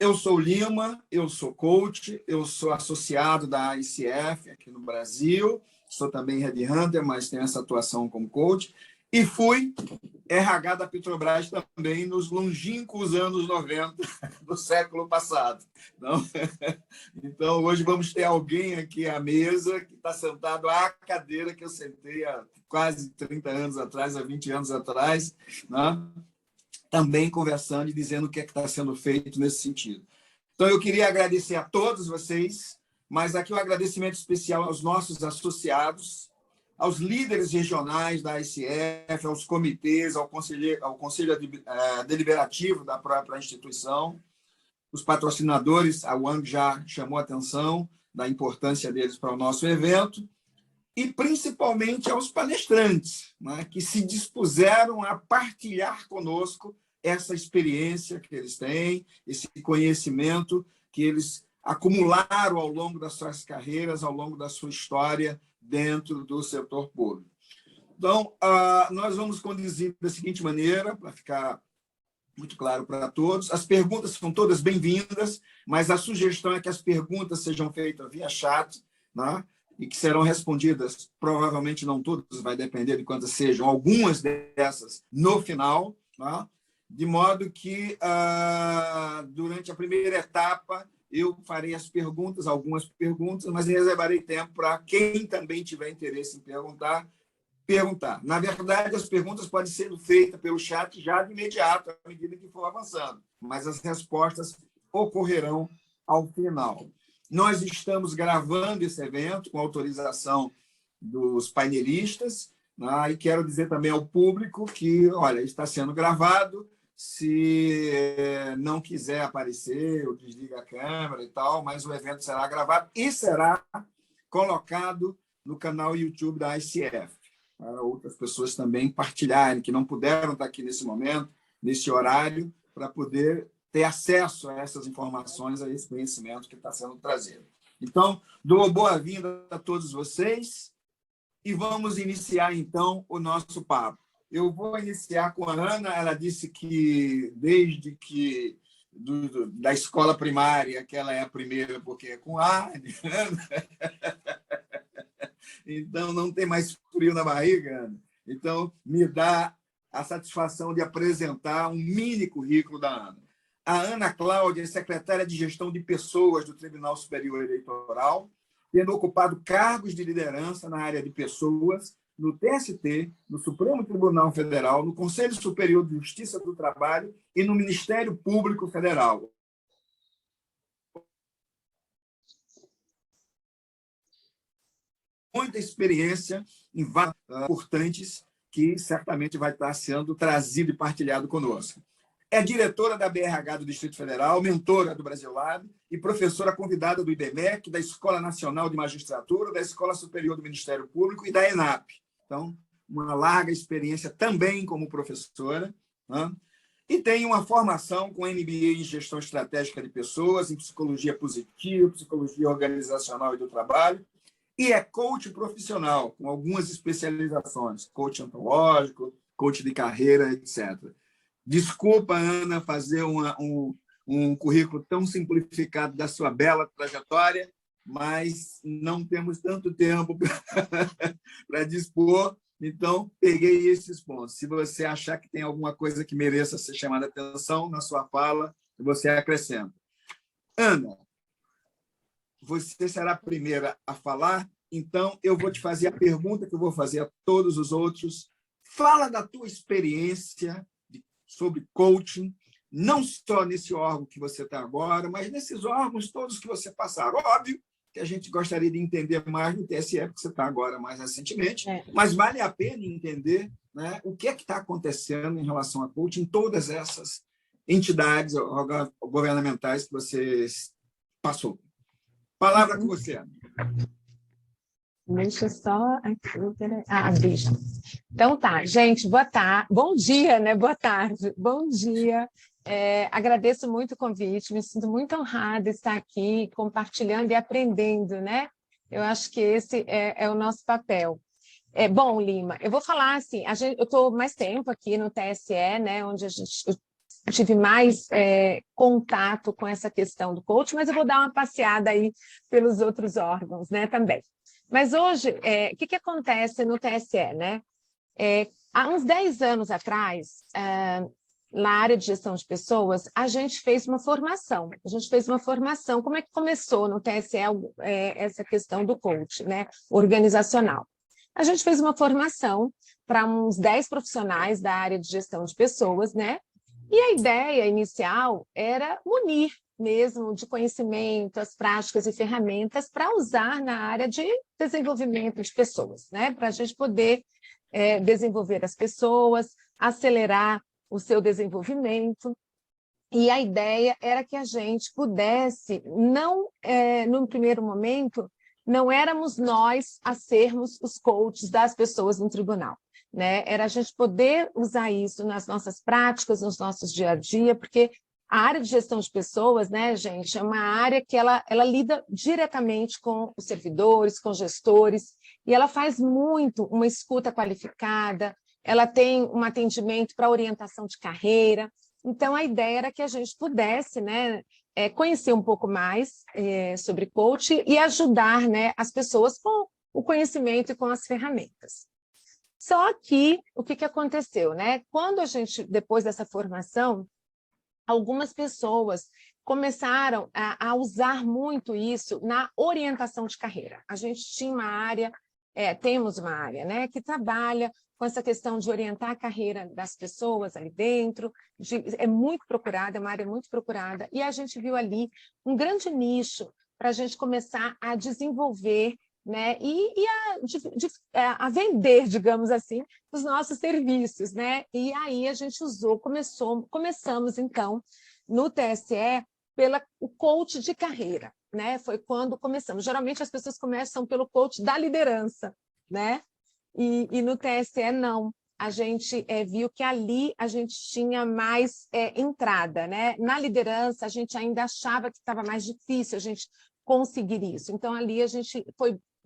Eu sou Lima, eu sou coach, eu sou associado da ICF aqui no Brasil, sou também headhunter, mas tenho essa atuação como coach, e fui RH da Petrobras também nos longínquos anos 90 do século passado. Então, hoje vamos ter alguém aqui à mesa que está sentado à cadeira que eu sentei há quase 30 anos atrás, há 20 anos atrás, né? Também conversando e dizendo o que é que está sendo feito nesse sentido. Então, eu queria agradecer a todos vocês, mas aqui um agradecimento especial aos nossos associados, aos líderes regionais da ICF, aos comitês, ao conselho deliberativo da própria instituição, os patrocinadores, a Wang já chamou a atenção da importância deles para o nosso evento, e principalmente aos palestrantes, né, que se dispuseram a partilhar conosco essa experiência que eles têm, esse conhecimento que eles acumularam ao longo das suas carreiras, ao longo da sua história dentro do setor público. Então, nós vamos conduzir da seguinte maneira, para ficar muito claro para todos. As perguntas são todas bem-vindas, mas a sugestão é que as perguntas sejam feitas via chat, né? E que serão respondidas, provavelmente não todas, vai depender de quantas sejam, algumas dessas no final, né? De modo que, durante a primeira etapa, eu farei as perguntas, algumas perguntas, mas reservarei tempo para quem também tiver interesse em perguntar. Na verdade, as perguntas podem ser feitas pelo chat já de imediato, à medida que for avançando, mas as respostas ocorrerão ao final. Nós estamos gravando esse evento com autorização dos painelistas, né? E quero dizer também ao público que, olha, está sendo gravado. Se não quiser aparecer, eu desligo a câmera e tal, mas o evento será gravado e será colocado no canal YouTube da ICF, para outras pessoas também partilharem, que não puderam estar aqui nesse momento, nesse horário, para poder ter acesso a essas informações, a esse conhecimento que está sendo trazido. Então, dou boa-vinda a todos vocês e vamos iniciar, então, o nosso papo. Eu vou iniciar com a Ana. Ela disse que, desde que da escola primária, que ela é a primeira, porque é com A, então não tem mais frio na barriga, Ana. Então, me dá a satisfação de apresentar um mini currículo da Ana. A Ana Cláudia é secretária de Gestão de Pessoas do Tribunal Superior Eleitoral, tendo ocupado cargos de liderança na área de pessoas, no TST, no Supremo Tribunal Federal, no Conselho Superior de Justiça do Trabalho e no Ministério Público Federal. Muita experiência em várias importantes que certamente vai estar sendo trazido e partilhado conosco. É diretora da BRH do Distrito Federal, mentora do Brasil Lab e professora convidada do IBMEC, da Escola Nacional de Magistratura, da Escola Superior do Ministério Público e da ENAP. Então, uma larga experiência também como professora, né? E tem uma formação com MBA em Gestão Estratégica de Pessoas, em Psicologia Positiva, Psicologia Organizacional e do Trabalho, e é coach profissional, com algumas especializações, coach ontológico, coach de carreira, etc. Desculpa, Ana, fazer um currículo tão simplificado da sua bela trajetória, mas não temos tanto tempo para dispor, então peguei esses pontos. Se você achar que tem alguma coisa que mereça ser chamada a atenção na sua fala, você acrescenta. Ana, você será a primeira a falar, então eu vou te fazer a pergunta que eu vou fazer a todos os outros. Fala da tua experiência sobre coaching, não só nesse órgão que você está agora, mas nesses órgãos todos que você passaram. Óbvio que a gente gostaria de entender mais do TSE, porque você está agora mais recentemente, mas vale a pena entender, né, o que é que está acontecendo em relação a coaching em todas essas entidades governamentais que você passou. Palavra com você, Ana. Deixa eu só aqui. Deixa. Então tá, gente, boa tarde. Bom dia, né? Boa tarde. Bom dia. Agradeço muito o convite, me sinto muito honrada de estar aqui compartilhando e aprendendo, né? Eu acho que esse é o nosso papel. Bom, Lima, eu vou falar assim, eu estou mais tempo aqui no TSE, né? Onde eu tive mais contato com essa questão do coach, mas eu vou dar uma passeada aí pelos outros órgãos, né, também. Mas hoje, o que acontece no TSE, né? Há uns 10 anos atrás, na área de gestão de pessoas, a gente fez uma formação. Como é que começou no TSE essa questão do coach, né, organizacional? A gente fez uma formação para uns 10 profissionais da área de gestão de pessoas, né? E a ideia inicial era munir mesmo de conhecimento, as práticas e ferramentas para usar na área de desenvolvimento de pessoas, né? Para a gente poder desenvolver as pessoas, acelerar o seu desenvolvimento. E a ideia era que a gente pudesse, não, no primeiro momento, não éramos nós a sermos os coaches das pessoas no tribunal, né? Era a gente poder usar isso nas nossas práticas, nos nossos dia a dia, porque a área de gestão de pessoas, né, gente, é uma área que ela lida diretamente com os servidores, com gestores, e ela faz muito uma escuta qualificada, ela tem um atendimento para orientação de carreira. Então, a ideia era que a gente pudesse, né, conhecer um pouco mais sobre coach e ajudar, né, as pessoas com o conhecimento e com as ferramentas. Só que, o que aconteceu, né? Quando a gente, depois dessa formação, algumas pessoas começaram a usar muito isso na orientação de carreira. A gente tinha uma área, temos uma área, né, que trabalha com essa questão de orientar a carreira das pessoas ali dentro, é muito procurada, é uma área muito procurada, e a gente viu ali um grande nicho para a gente começar a desenvolver, né, e a vender, digamos assim, os nossos serviços, né? E aí a gente começamos, então, no TSE, o coach de carreira, né? Foi quando começamos. Geralmente as pessoas começam pelo coach da liderança, né? E no TSE, não. A gente viu que ali a gente tinha mais entrada, né? Na liderança, a gente ainda achava que estava mais difícil a gente conseguir isso. Então, ali a gente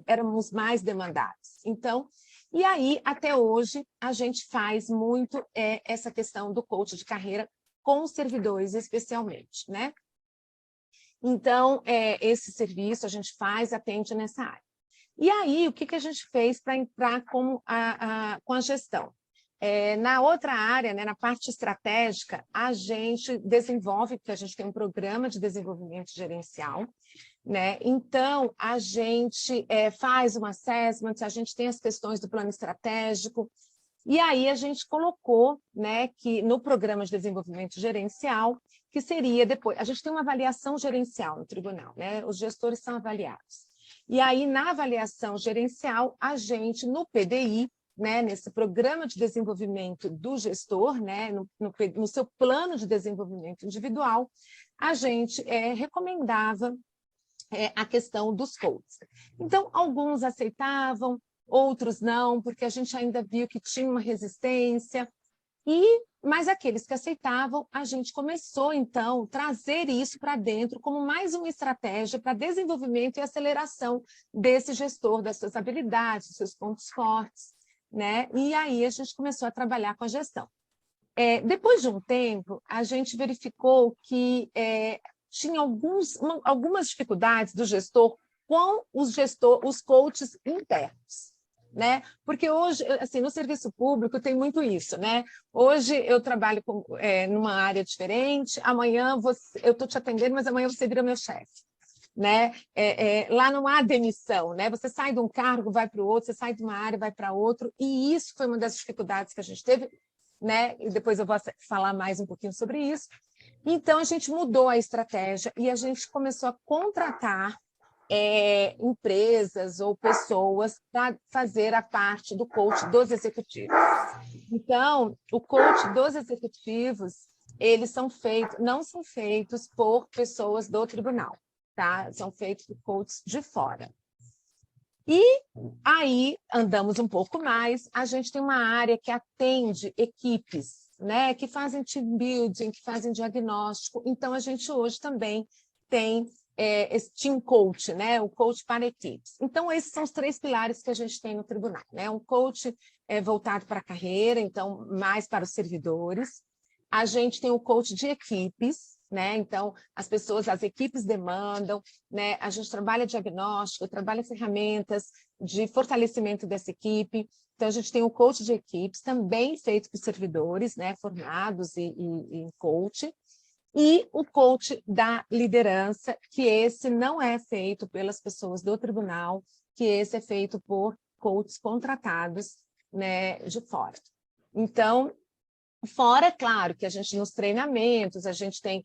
éramos mais demandados. Então, e aí, até hoje, a gente faz muito essa questão do coach de carreira com os servidores, especialmente, né? Então, esse serviço a gente atende nessa área. E aí, o que a gente fez para entrar com a gestão? Na outra área, né, na parte estratégica, a gente desenvolve, porque a gente tem um programa de desenvolvimento gerencial, né? Então, a gente faz um assessment, a gente tem as questões do plano estratégico, e aí a gente colocou, né, que no programa de desenvolvimento gerencial, que seria depois, a gente tem uma avaliação gerencial no tribunal, né? Os gestores são avaliados. E aí, na avaliação gerencial, a gente, no PDI, né, nesse programa de desenvolvimento do gestor, né, no seu plano de desenvolvimento individual, a gente recomendava a questão dos coaches. Então, alguns aceitavam, outros não, porque a gente ainda viu que tinha uma resistência, mas aqueles que aceitavam, a gente começou, então, a trazer isso para dentro como mais uma estratégia para desenvolvimento e aceleração desse gestor, das suas habilidades, dos seus pontos fortes, né? E aí a gente começou a trabalhar com a gestão. Depois de um tempo, a gente verificou que tinha algumas dificuldades do gestor com os coaches internos, né? Porque hoje, assim, no serviço público tem muito isso, né? Hoje eu trabalho numa área diferente, amanhã eu estou te atendendo, mas amanhã você vira meu chefe, né? Lá não há demissão, né? Você sai de um cargo, vai para o outro, você sai de uma área, vai para outro, e isso foi uma das dificuldades que a gente teve, né? E depois eu vou falar mais um pouquinho sobre isso. Então, a gente mudou a estratégia e a gente começou a contratar empresas ou pessoas para fazer a parte do coach dos executivos. Então, o coach dos executivos, eles não são feitos por pessoas do tribunal, tá? São feitos por coaches de fora. E aí, andamos um pouco mais, a gente tem uma área que atende equipes, né, que fazem team building, que fazem diagnóstico. Então, a gente hoje também tem esse team coach, né, o coach para equipes. Então, esses são os 3 pilares que a gente tem no tribunal, né? Um coach voltado para a carreira, então, mais para os servidores. A gente tem o coach de equipes, né? Então, as equipes demandam, né? A gente trabalha diagnóstico, trabalha ferramentas de fortalecimento dessa equipe. Então, a gente tem o coach de equipes, também feito por servidores, né? Formados em coach. E o coach da liderança, que esse não é feito pelas pessoas do tribunal, que esse é feito por coaches contratados, né, de fora. Então, fora, claro, que a gente nos treinamentos, a gente tem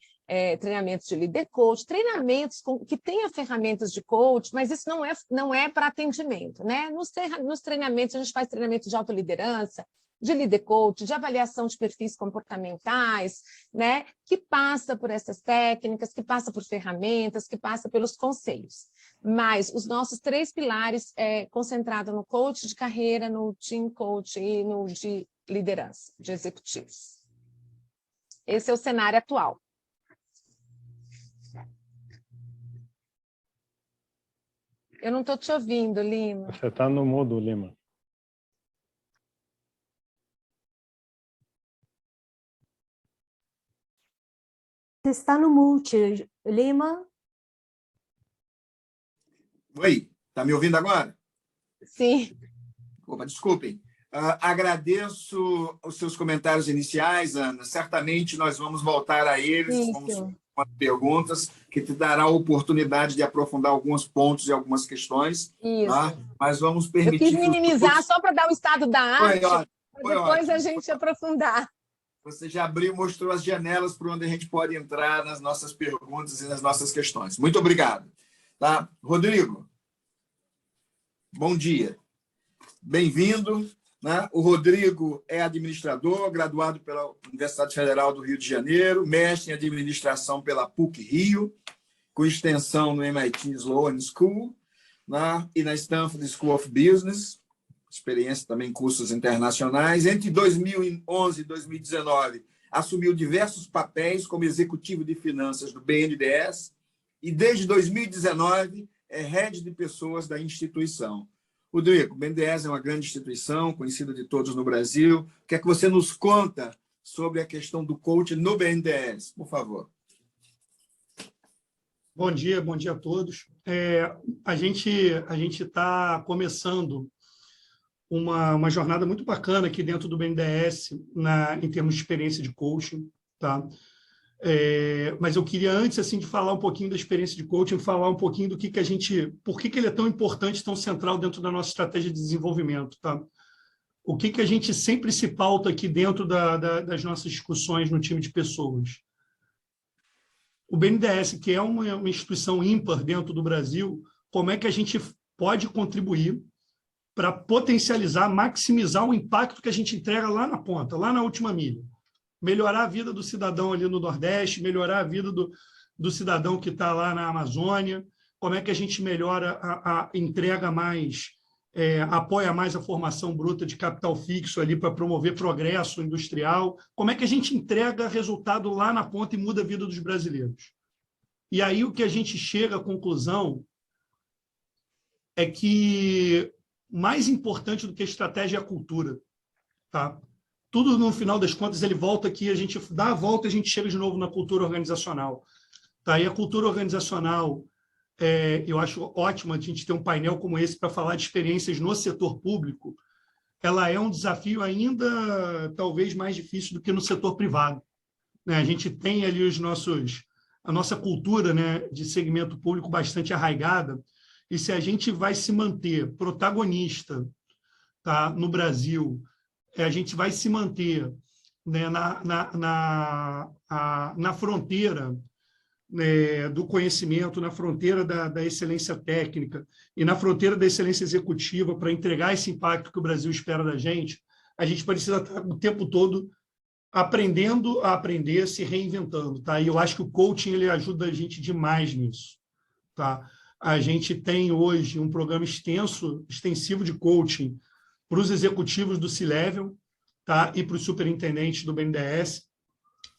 treinamentos de líder coach, treinamentos que tenha ferramentas de coach, mas isso não é para atendimento, né? Nos treinamentos, a gente faz treinamento de autoliderança, de líder coach, de avaliação de perfis comportamentais, né? Que passa por essas técnicas, que passa por ferramentas, que passa pelos conselhos. Mas os nossos 3 pilares concentrados no coach de carreira, no team coach e no de liderança, de executivos. Esse é o cenário atual. Eu não estou te ouvindo, Lima. Você está no mudo, Lima. Você está no mute, Lima? Oi, está me ouvindo agora? Sim. Opa, desculpem. Agradeço os seus comentários iniciais, Ana. Certamente nós vamos voltar a eles, vamos com perguntas, que te dará a oportunidade de aprofundar alguns pontos e algumas questões. Isso. Tá? Mas vamos permitir... Eu quis minimizar só para dar o estado da arte, foi depois ótimo. A gente aprofundar. Você já abriu, mostrou as janelas por onde a gente pode entrar nas nossas perguntas e nas nossas questões. Muito obrigado. Tá? Rodrigo, bom dia. Bem-vindo. Né? O Rodrigo é administrador, graduado pela Universidade Federal do Rio de Janeiro, mestre em administração pela PUC-Rio, com extensão no MIT Sloan School, né? E na Stanford School of Business, experiência também em cursos internacionais. Entre 2011 e 2019, assumiu diversos papéis como executivo de finanças do BNDES e, desde 2019, é head de pessoas da instituição. Rodrigo, o BNDES é uma grande instituição, conhecida de todos no Brasil. O que é que você nos conta sobre a questão do coaching no BNDES, por favor? Bom dia a todos. A gente está começando uma jornada muito bacana aqui dentro do BNDES em termos de experiência de coaching, tá? Mas eu queria, antes assim, de falar um pouquinho da experiência de coaching, falar um pouquinho do que a gente... Por que ele é tão importante, tão central dentro da nossa estratégia de desenvolvimento, tá? O que a gente sempre se pauta aqui dentro das nossas discussões no time de pessoas. O BNDES, que é uma instituição ímpar dentro do Brasil, como é que a gente pode contribuir para potencializar, maximizar o impacto que a gente entrega lá na ponta, lá na última milha? Melhorar a vida do cidadão ali no Nordeste, melhorar a vida do cidadão que está lá na Amazônia, como é que a gente melhora entrega mais, apoia mais a formação bruta de capital fixo ali para promover progresso industrial, como é que a gente entrega resultado lá na ponta e muda a vida dos brasileiros. E aí o que a gente chega à conclusão é que mais importante do que a estratégia é a cultura, tá? Tudo, no final das contas, ele volta aqui, a gente dá a volta e a gente chega de novo na cultura organizacional. Tá? E a cultura organizacional, eu acho ótimo a gente ter um painel como esse para falar de experiências no setor público. Ela é um desafio ainda, talvez, mais difícil do que no setor privado. Né? A gente tem ali a nossa cultura, né, de segmento público bastante arraigada, e se a gente vai se manter protagonista, tá, no Brasil, a gente vai se manter, né, na fronteira, né, do conhecimento, na fronteira da excelência técnica e na fronteira da excelência executiva para entregar esse impacto que o Brasil espera da gente, a gente precisa estar o tempo todo aprendendo a aprender, se reinventando. Tá? E eu acho que o coaching ele ajuda a gente demais nisso. Tá? A gente tem hoje um programa extensivo de coaching para os executivos do C-Level, tá? E para os superintendentes do BNDES.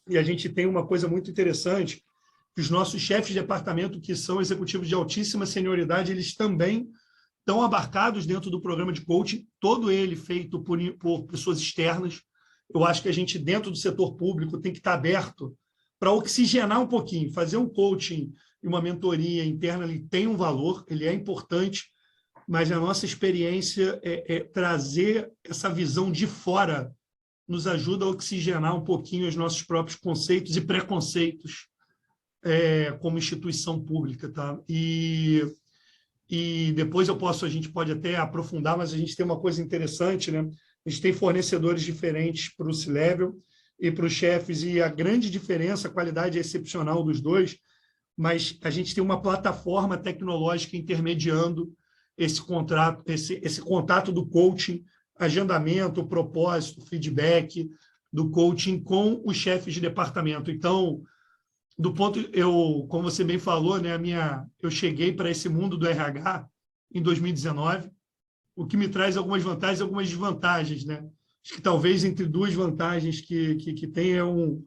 E a gente tem uma coisa muito interessante, que os nossos chefes de departamento, que são executivos de altíssima senioridade, eles também estão abarcados dentro do programa de coaching, todo ele feito por pessoas externas. eu acho que a gente, dentro do setor público, tem que estar aberto para oxigenar um pouquinho, fazer um coaching e uma mentoria interna, ele tem um valor, ele é importante, mas a nossa experiência é trazer essa visão de fora, nos ajuda a oxigenar um pouquinho os nossos próprios conceitos e preconceitos como instituição pública. Tá? E depois a gente pode até aprofundar, mas a gente tem uma coisa interessante, né? A gente tem fornecedores diferentes para o C-Level e para os chefes, e a grande diferença, a qualidade é excepcional dos dois, mas a gente tem uma plataforma tecnológica intermediando esse contato do coaching, agendamento, propósito, feedback do coaching com os chefes de departamento. Então, como você bem falou, né, eu cheguei para esse mundo do RH em 2019, o que me traz algumas vantagens e algumas desvantagens, né? Acho que talvez entre duas vantagens que tem é um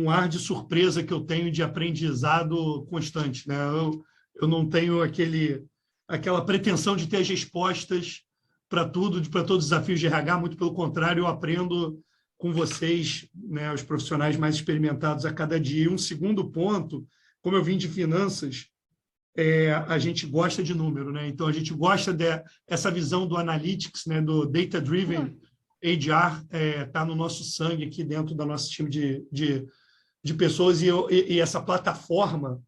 ar de surpresa que eu tenho de aprendizado constante, né? Eu não tenho aquela pretensão de ter as respostas para tudo, para todos os desafios de RH, muito pelo contrário, eu aprendo com vocês, né, os profissionais mais experimentados a cada dia. E um segundo ponto, como eu vim de finanças, a gente gosta de número, né? Então, a gente gosta dessa visão do analytics, né, do data-driven HR, está no nosso sangue aqui dentro do nosso time de pessoas, e essa plataforma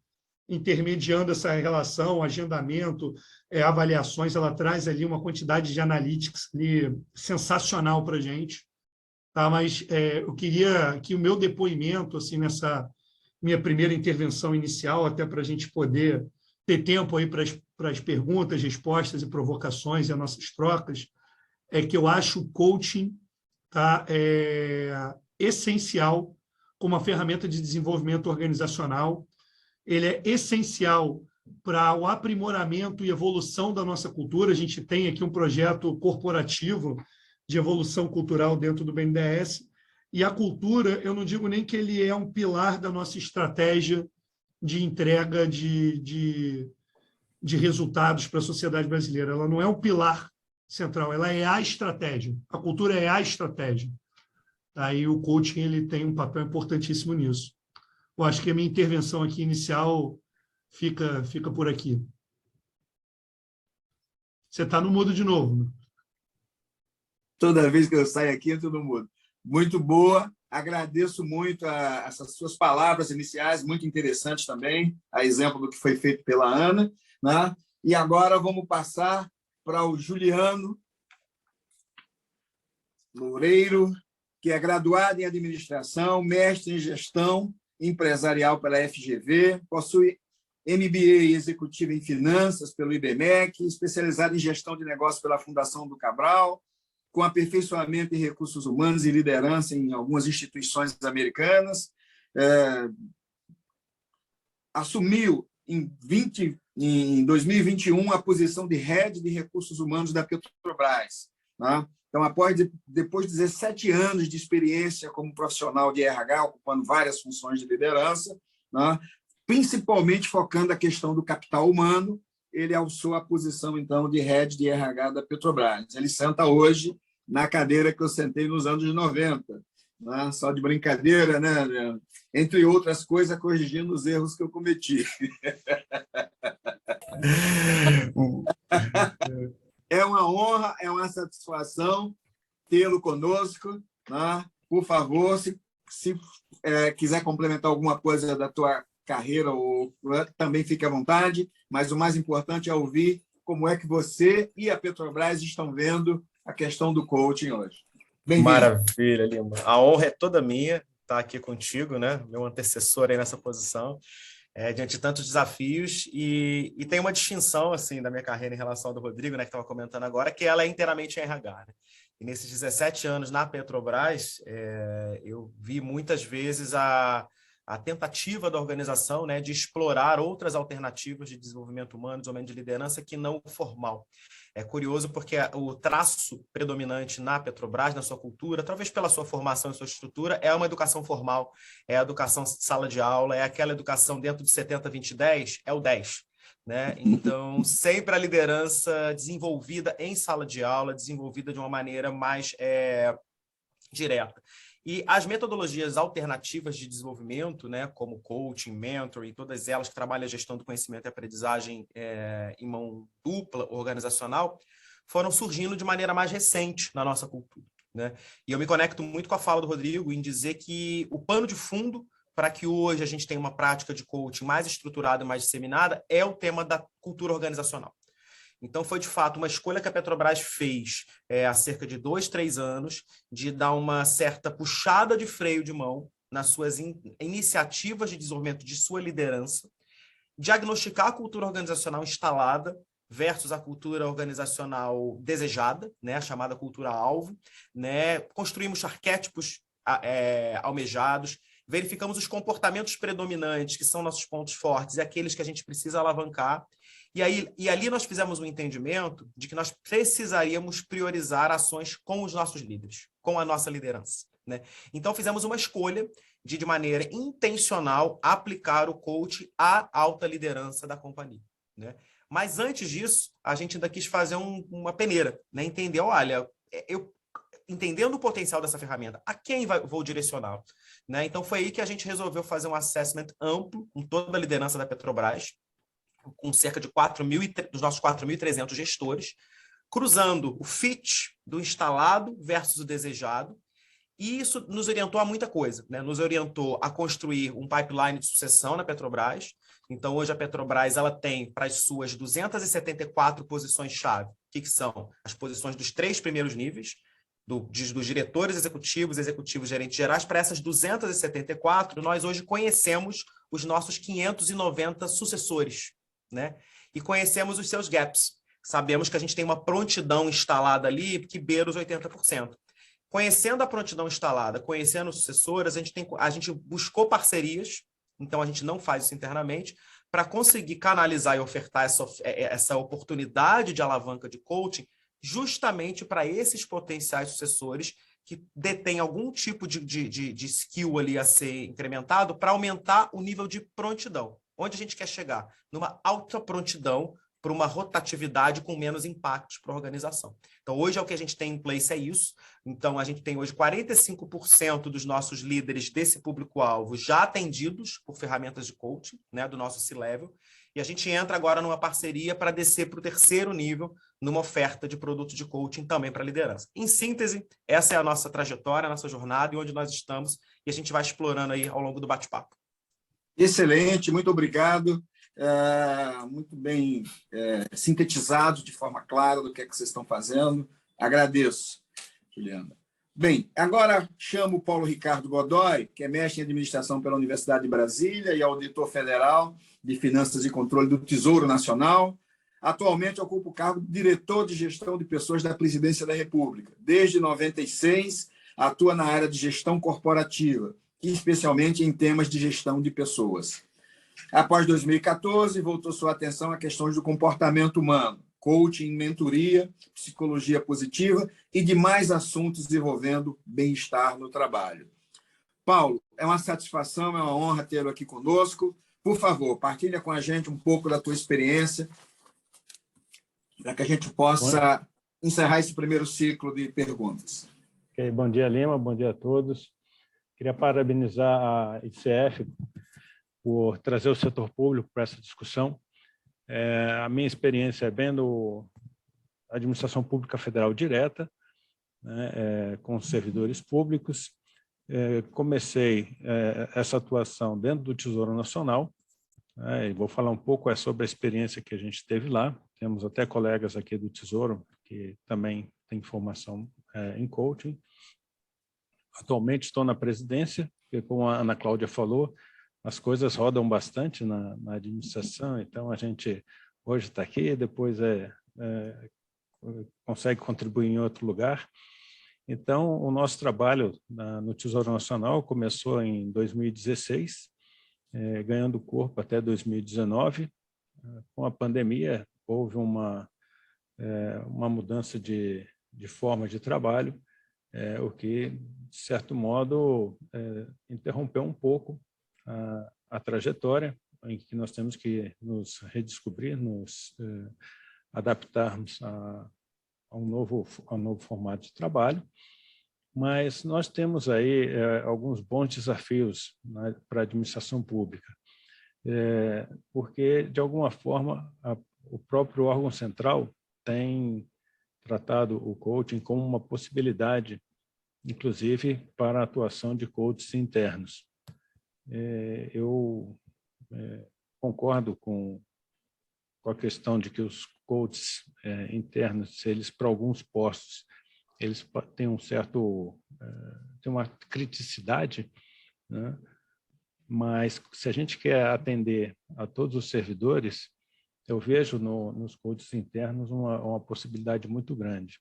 intermediando essa relação, agendamento, avaliações, ela traz ali uma quantidade de analytics ali sensacional para a gente. Tá? Mas eu queria que o meu depoimento, assim, nessa minha primeira intervenção inicial, até para a gente poder ter tempo aí para as perguntas, respostas e provocações e as nossas trocas, é que eu acho o coaching, tá, essencial como uma ferramenta de desenvolvimento organizacional. Ele é essencial para o aprimoramento e evolução da nossa cultura. A gente tem aqui um projeto corporativo de evolução cultural dentro do BNDES, e a cultura, eu não digo nem que ele é um pilar da nossa estratégia de entrega de resultados para a sociedade brasileira. Ela não é um pilar central, ela é a estratégia. A cultura é a estratégia. Aí o coaching ele tem um papel importantíssimo nisso. Eu acho que a minha intervenção aqui inicial fica por aqui. Você está no mudo de novo, né? Toda vez que eu saio aqui, eu estou no mudo. Muito boa. Agradeço muito essas suas palavras iniciais, muito interessantes também, a exemplo do que foi feito pela Ana, né? E agora vamos passar para o Juliano Loureiro, que é graduado em administração, mestre em gestão empresarial pela FGV, possui MBA executivo em finanças pelo IBMEC, especializado em gestão de negócios pela Fundação do Cabral, com aperfeiçoamento em recursos humanos e liderança em algumas instituições americanas. Assumiu em 2021 a posição de Head de Recursos Humanos da Petrobras, né? Então, depois de 17 anos de experiência como profissional de RH, ocupando várias funções de liderança, né, principalmente focando a questão do capital humano, ele alçou a posição, então, de Head de RH da Petrobras. Ele senta hoje na cadeira que eu sentei nos anos 90, né? Só de brincadeira, né? Entre outras coisas, corrigindo os erros que eu cometi. É uma honra, é uma satisfação tê-lo conosco, né? Por favor, se quiser complementar alguma coisa da tua carreira, também fique à vontade, mas o mais importante é ouvir como é que você e a Petrobras estão vendo a questão do coaching hoje. Bem-vindo. Maravilha, Lima. A honra é toda minha estar aqui contigo, né? Meu antecessor aí nessa posição, diante de tantos desafios, e tem uma distinção assim da minha carreira em relação ao do Rodrigo, né, que estava comentando agora, que ela é inteiramente em RH, né? E nesses 17 anos na Petrobras, eu vi muitas vezes a tentativa da organização, né, de explorar outras alternativas de desenvolvimento humano, desenvolvimento de liderança, que não o formal. É curioso porque o traço predominante na Petrobras, na sua cultura, talvez pela sua formação e sua estrutura, é uma educação formal, é a educação sala de aula, é aquela educação dentro de 70-20-10, é o 10. Né? Então, sempre a liderança desenvolvida em sala de aula, desenvolvida de uma maneira mais direta. E as metodologias alternativas de desenvolvimento, né, como coaching, mentoring, todas elas que trabalham a gestão do conhecimento e aprendizagem em mão dupla, organizacional, foram surgindo de maneira mais recente na nossa cultura, né? E eu me conecto muito com a fala do Rodrigo em dizer que o pano de fundo para que hoje a gente tenha uma prática de coaching mais estruturada e mais disseminada é o tema da cultura organizacional. Então, foi, de fato, uma escolha que a Petrobras fez há cerca de 2, 3 anos, de dar uma certa puxada de freio de mão nas suas iniciativas de desenvolvimento de sua liderança, diagnosticar a cultura organizacional instalada versus a cultura organizacional desejada, né, a chamada cultura-alvo, né, construímos arquétipos almejados, verificamos os comportamentos predominantes, que são nossos pontos fortes, e aqueles que a gente precisa alavancar. E ali nós fizemos um entendimento de que nós precisaríamos priorizar ações com os nossos líderes, com a nossa liderança, né? Então, fizemos uma escolha de maneira intencional, aplicar o coach à alta liderança da companhia, né? Mas, antes disso, a gente ainda quis fazer uma peneira, né? Entender, olha, entendendo o potencial dessa ferramenta, a quem vou direcioná-lo, né? Então, foi aí que a gente resolveu fazer um assessment amplo com toda a liderança da Petrobras, com cerca de dos nossos 4.300 gestores, cruzando o fit do instalado versus o desejado, e isso nos orientou a muita coisa, né? Nos orientou a construir um pipeline de sucessão na Petrobras. Então, hoje a Petrobras ela tem para as suas 274 posições-chave, que são as posições dos 3 primeiros níveis, dos diretores executivos, executivos gerentes gerais. Para essas 274, nós hoje conhecemos os nossos 590 sucessores, né? E conhecemos os seus gaps. Sabemos que a gente tem uma prontidão instalada ali que beira os 80%. Conhecendo a prontidão instalada, conhecendo os sucessores, a gente buscou parcerias, então a gente não faz isso internamente, para conseguir canalizar e ofertar essa oportunidade de alavanca de coaching justamente para esses potenciais sucessores que detêm algum tipo de skill ali a ser incrementado para aumentar o nível de prontidão. Onde a gente quer chegar? Numa alta prontidão para uma rotatividade com menos impactos para a organização. Então, hoje é o que a gente tem em place, é isso. Então, a gente tem hoje 45% dos nossos líderes desse público-alvo já atendidos por ferramentas de coaching, né, do nosso C-Level, e a gente entra agora numa parceria para descer para o 3º nível, numa oferta de produto de coaching também para liderança. Em síntese, essa é a nossa trajetória, a nossa jornada e onde nós estamos, e a gente vai explorando aí ao longo do bate-papo. Excelente, muito obrigado. Muito bem sintetizado de forma clara do que é que vocês estão fazendo. Agradeço, Juliana. Bem, agora chamo o Paulo Ricardo Godoy, que é mestre em administração pela Universidade de Brasília e auditor federal de Finanças e Controle do Tesouro Nacional. Atualmente ocupa o cargo de diretor de gestão de pessoas da Presidência da República. Desde 96, atua na área de gestão corporativa, especialmente em temas de gestão de pessoas. Após 2014, voltou sua atenção a questões do comportamento humano, coaching, mentoria, psicologia positiva e demais assuntos envolvendo bem-estar no trabalho. Paulo, é uma satisfação, é uma honra tê-lo aqui conosco. Por favor, partilha com a gente um pouco da tua experiência, para que a gente possa encerrar esse primeiro ciclo de perguntas. Okay, bom dia, Lima, bom dia a todos. Queria parabenizar a ICF por trazer o setor público para essa discussão. A minha experiência é vendo a administração pública federal direta, né, com os servidores públicos. Comecei essa atuação dentro do Tesouro Nacional, e vou falar um pouco sobre a experiência que a gente teve lá. Temos até colegas aqui do Tesouro que também têm formação em coaching. Atualmente estou na presidência, porque, como a Ana Cláudia falou, as coisas rodam bastante na administração, então a gente hoje está aqui, depois consegue contribuir em outro lugar. Então, o nosso trabalho no Tesouro Nacional começou em 2016, ganhando corpo até 2019. Com a pandemia, houve uma mudança de forma de trabalho, o que, de certo modo, interrompeu um pouco a trajetória, em que nós temos que nos redescobrir, nos adaptarmos a um novo formato de trabalho. mas nós temos aí alguns bons desafios, né, para a administração pública, porque, de alguma forma, o próprio órgão central tem tratado o coaching como uma possibilidade, inclusive para a atuação de coaches internos. Eu concordo com a questão de que os coaches internos, eles, para alguns postos, eles têm tem uma criticidade, né? Mas se a gente quer atender a todos os servidores, eu vejo nos coaches internos uma possibilidade muito grande.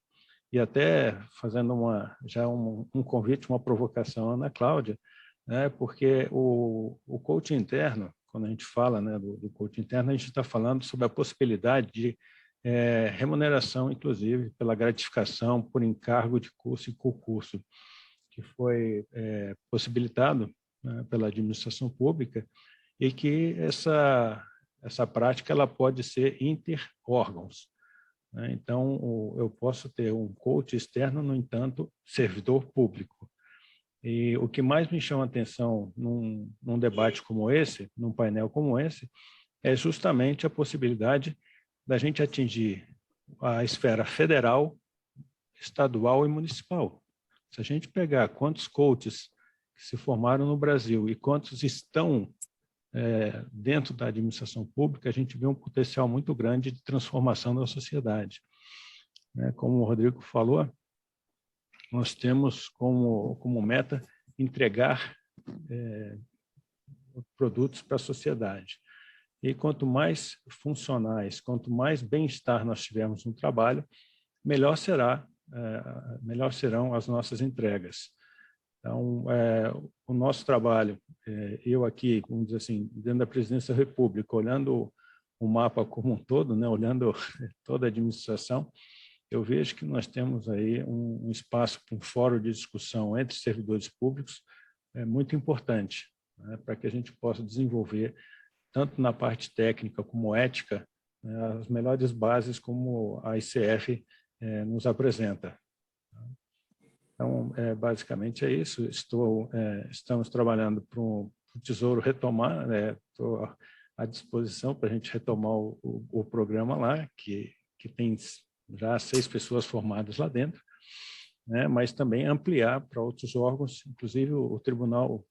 E até fazendo um convite, uma provocação à Ana Cláudia, né? Porque o coach interno, quando a gente fala, né, do coach interno, a gente está falando sobre a possibilidade de remuneração, inclusive, pela gratificação por encargo de curso e concurso, que foi possibilitado, né, pela administração pública, e que essa prática ela pode ser inter-órgãos, né? Então, eu posso ter um coach externo, no entanto, servidor público. E o que mais me chama a atenção num debate como esse, num painel como esse, é justamente a possibilidade da gente atingir a esfera federal, estadual e municipal. Se a gente pegar quantos coaches que se formaram no Brasil e quantos estão dentro da administração pública, a gente vê um potencial muito grande de transformação da sociedade. Como o Rodrigo falou, nós temos como meta entregar produtos para a sociedade. E quanto mais funcionais, quanto mais bem-estar nós tivermos no trabalho, melhor serão as nossas entregas. Então, o nosso trabalho, eu aqui, vamos dizer assim, dentro da Presidência da República, olhando o mapa como um todo, né, olhando toda a administração, eu vejo que nós temos aí um espaço para um fórum de discussão entre servidores públicos muito importante, né, para que a gente possa desenvolver, tanto na parte técnica como ética, né, as melhores bases como a ICF nos apresenta. Então, basicamente é isso. Estamos trabalhando para o Tesouro retomar, estou à disposição para a gente retomar o programa lá, que tem já 6 pessoas formadas lá dentro, né, mas também ampliar para outros órgãos, inclusive o Tribunal,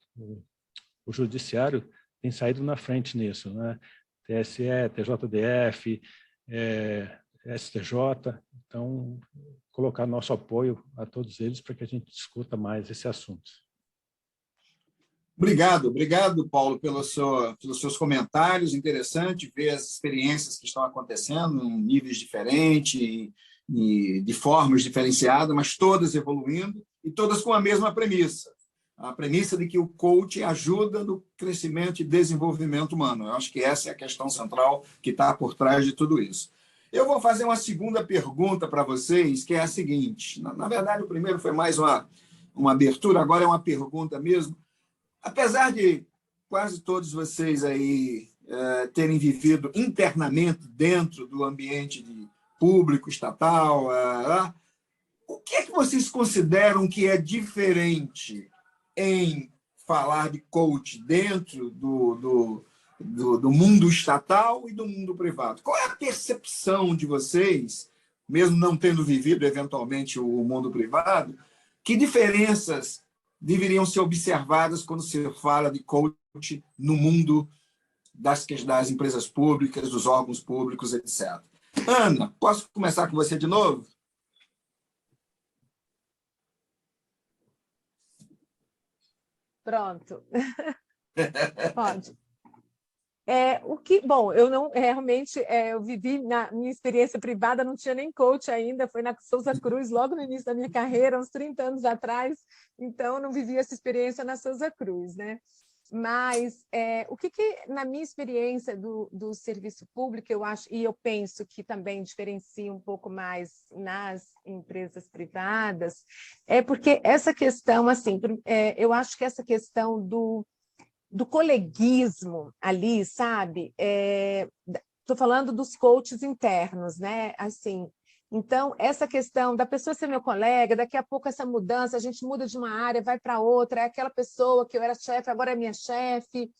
o Judiciário tem saído na frente nisso, né? TSE, TJDF, STJ, então colocar nosso apoio a todos eles para que a gente discuta mais esse assunto. Obrigado, Paulo, pelos seus comentários. Interessante ver as experiências que estão acontecendo em níveis diferentes e de formas diferenciadas, mas todas evoluindo e todas com a mesma premissa. A premissa de que o coach ajuda no crescimento e desenvolvimento humano. Eu acho que essa é a questão central que está por trás de tudo isso. Eu vou fazer uma segunda pergunta para vocês, que é a seguinte. Na verdade, o primeiro foi mais uma abertura, agora é uma pergunta mesmo. Apesar de quase todos vocês aí terem vivido internamente dentro do ambiente público, estatal, o que é que vocês consideram que é diferente em falar de coach dentro do mundo estatal e do mundo privado? Qual é a percepção de vocês, mesmo não tendo vivido eventualmente o mundo privado, que diferenças deveriam ser observadas quando se fala de coach no mundo das empresas públicas, dos órgãos públicos, etc. Ana, posso começar com você de novo? Pronto. Pode. Bom, eu não realmente eu vivi na minha experiência privada, não tinha nem coach ainda, foi na Souza Cruz, logo no início da minha carreira, uns 30 anos atrás, então não vivi essa experiência na Souza Cruz, né? Mas o que na minha experiência do serviço público, eu acho, e eu penso que também diferencia um pouco mais nas empresas privadas, é porque essa questão, assim, eu acho que essa questão do coleguismo ali, sabe? Estou falando dos coaches internos, né? Assim, Então, essa questão da pessoa ser meu colega, daqui a pouco essa mudança, a gente muda de uma área, vai para outra, é aquela pessoa que eu era chefe, agora é minha chefe.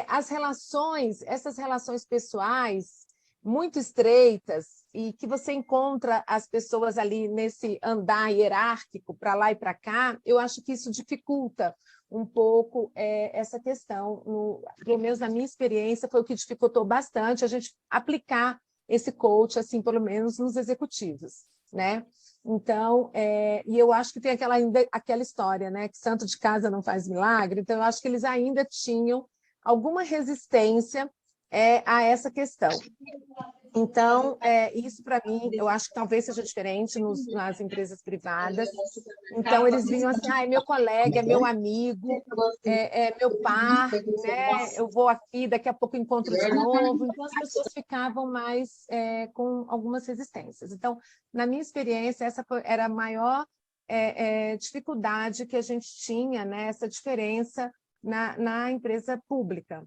As relações, essas relações pessoais muito estreitas e que você encontra as pessoas ali nesse andar hierárquico para lá e para cá, eu acho que isso dificulta um pouco essa questão. Pelo menos na minha experiência, foi o que dificultou bastante a gente aplicar esse coach, assim, pelo menos nos executivos, né? Então, e eu acho que tem aquela história, né? Que santo de casa não faz milagre, então eu acho que eles ainda tinham alguma resistência a essa questão. Então, isso para mim, eu acho que talvez seja diferente nas empresas privadas. Então, eles vinham assim, é meu colega, é meu amigo, é meu par, né? Eu vou aqui, daqui a pouco encontro de novo. Então, as pessoas ficavam mais com algumas resistências. Então, na minha experiência, essa era a maior dificuldade que a gente tinha, né? Essa diferença na empresa pública,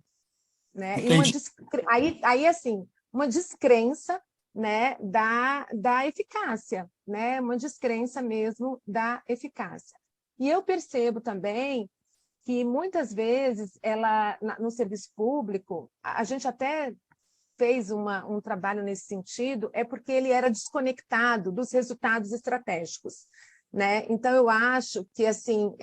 né? E aí, assim, uma descrença, né, da eficácia, né? Uma descrença mesmo da eficácia. E eu percebo também que, muitas vezes, no serviço público, a gente até fez um trabalho nesse sentido, porque ele era desconectado dos resultados estratégicos, né? Então, eu acho que assim,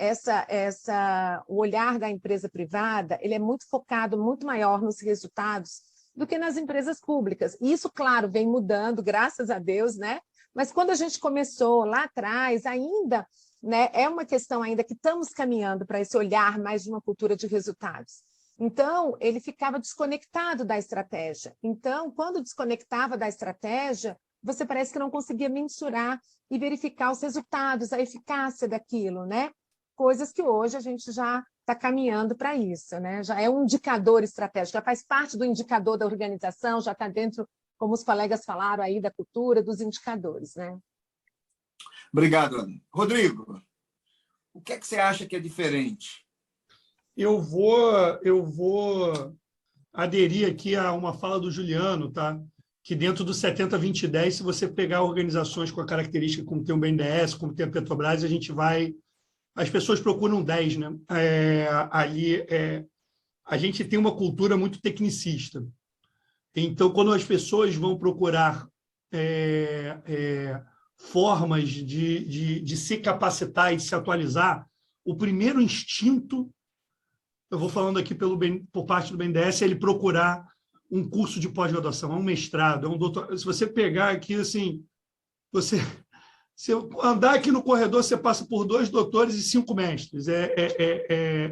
o olhar da empresa privada ele é muito focado, muito maior nos resultados do que nas empresas públicas. E isso, claro, vem mudando, graças a Deus, né? Mas quando a gente começou lá atrás, ainda, né, é uma questão ainda que estamos caminhando para esse olhar mais de uma cultura de resultados. Então, ele ficava desconectado da estratégia. Então, quando desconectava da estratégia, você parece que não conseguia mensurar e verificar os resultados, a eficácia daquilo, né? Coisas que hoje a gente já está caminhando para isso, né? Já é um indicador estratégico, já faz parte do indicador da organização, já está dentro, como os colegas falaram aí, da cultura, dos indicadores, né? Obrigado, Ana. Rodrigo, o que é que você acha que é diferente? Eu vou aderir aqui a uma fala do Juliano, tá? Que dentro do 70-20-10, se você pegar organizações com a característica como tem o BNDES, como tem a Petrobras, a gente vai... As pessoas procuram 10, né? A gente tem uma cultura muito tecnicista. Então, quando as pessoas vão procurar formas de se capacitar e de se atualizar, o primeiro instinto, eu vou falando aqui por parte do BNDES, é ele procurar um curso de pós-graduação, um mestrado, um doutorado. Se você pegar aqui, assim, se eu andar aqui no corredor, você passa por 2 doutores e 5 mestres. É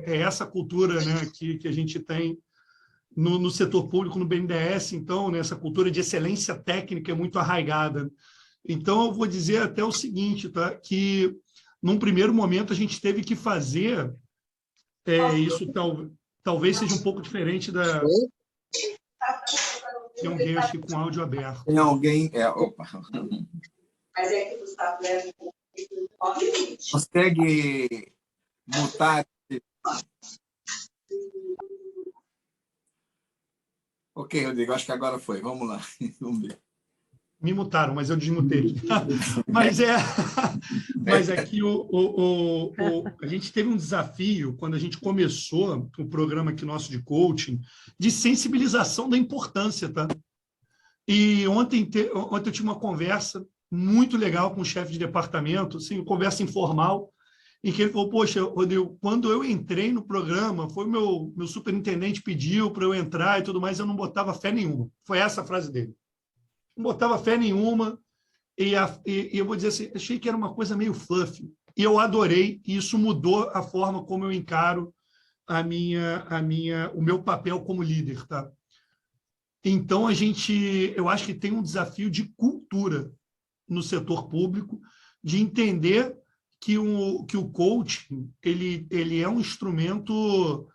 essa cultura, né, que a gente tem no setor público, no BNDES, então, né, essa cultura de excelência técnica é muito arraigada. Então, eu vou dizer até o seguinte, tá, que, num primeiro momento, a gente teve que fazer, isso talvez seja um pouco diferente da... Tem alguém aqui com áudio aberto. Tem alguém... Opa. Mas é que o Gustavo consegue mutar? Ok, Rodrigo, acho que agora foi. Vamos lá. Vamos ver. Me mutaram, mas eu desmutei. Mas aqui a gente teve um desafio, quando a gente começou o programa aqui nosso de coaching, de sensibilização da importância, tá? E ontem eu tive uma conversa muito legal com o chefe de departamento, assim, uma conversa informal, em que ele falou, poxa, Rodrigo, quando eu entrei no programa, foi meu superintendente pediu para eu entrar e tudo mais, eu não botava fé nenhuma. Foi essa a frase dele. Não botava fé nenhuma, e eu vou dizer assim, achei que era uma coisa meio fluffy, e eu adorei, e isso mudou a forma como eu encaro o meu papel como líder, tá? Então, eu acho que tem um desafio de cultura no setor público, de entender que o coaching ele é um instrumento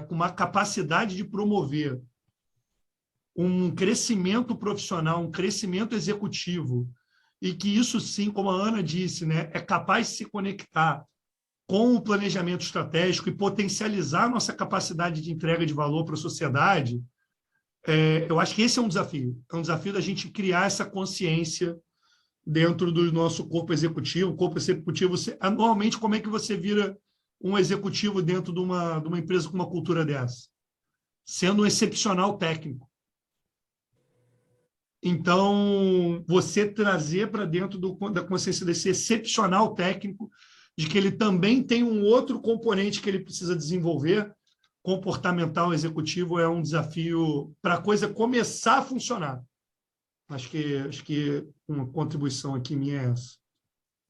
com uma capacidade de promover um crescimento profissional, um crescimento executivo, e que isso sim, como a Ana disse, né, é capaz de se conectar com o planejamento estratégico e potencializar nossa capacidade de entrega de valor para a sociedade. Eu acho que esse é um desafio da gente criar essa consciência dentro do nosso corpo executivo. O corpo executivo, normalmente, como é que você vira um executivo dentro de uma empresa com uma cultura dessa? Sendo um excepcional técnico. Então, você trazer para dentro da consciência desse excepcional técnico, de que ele também tem um outro componente que ele precisa desenvolver, comportamental executivo, é um desafio para a coisa começar a funcionar. Acho que uma contribuição aqui minha é essa.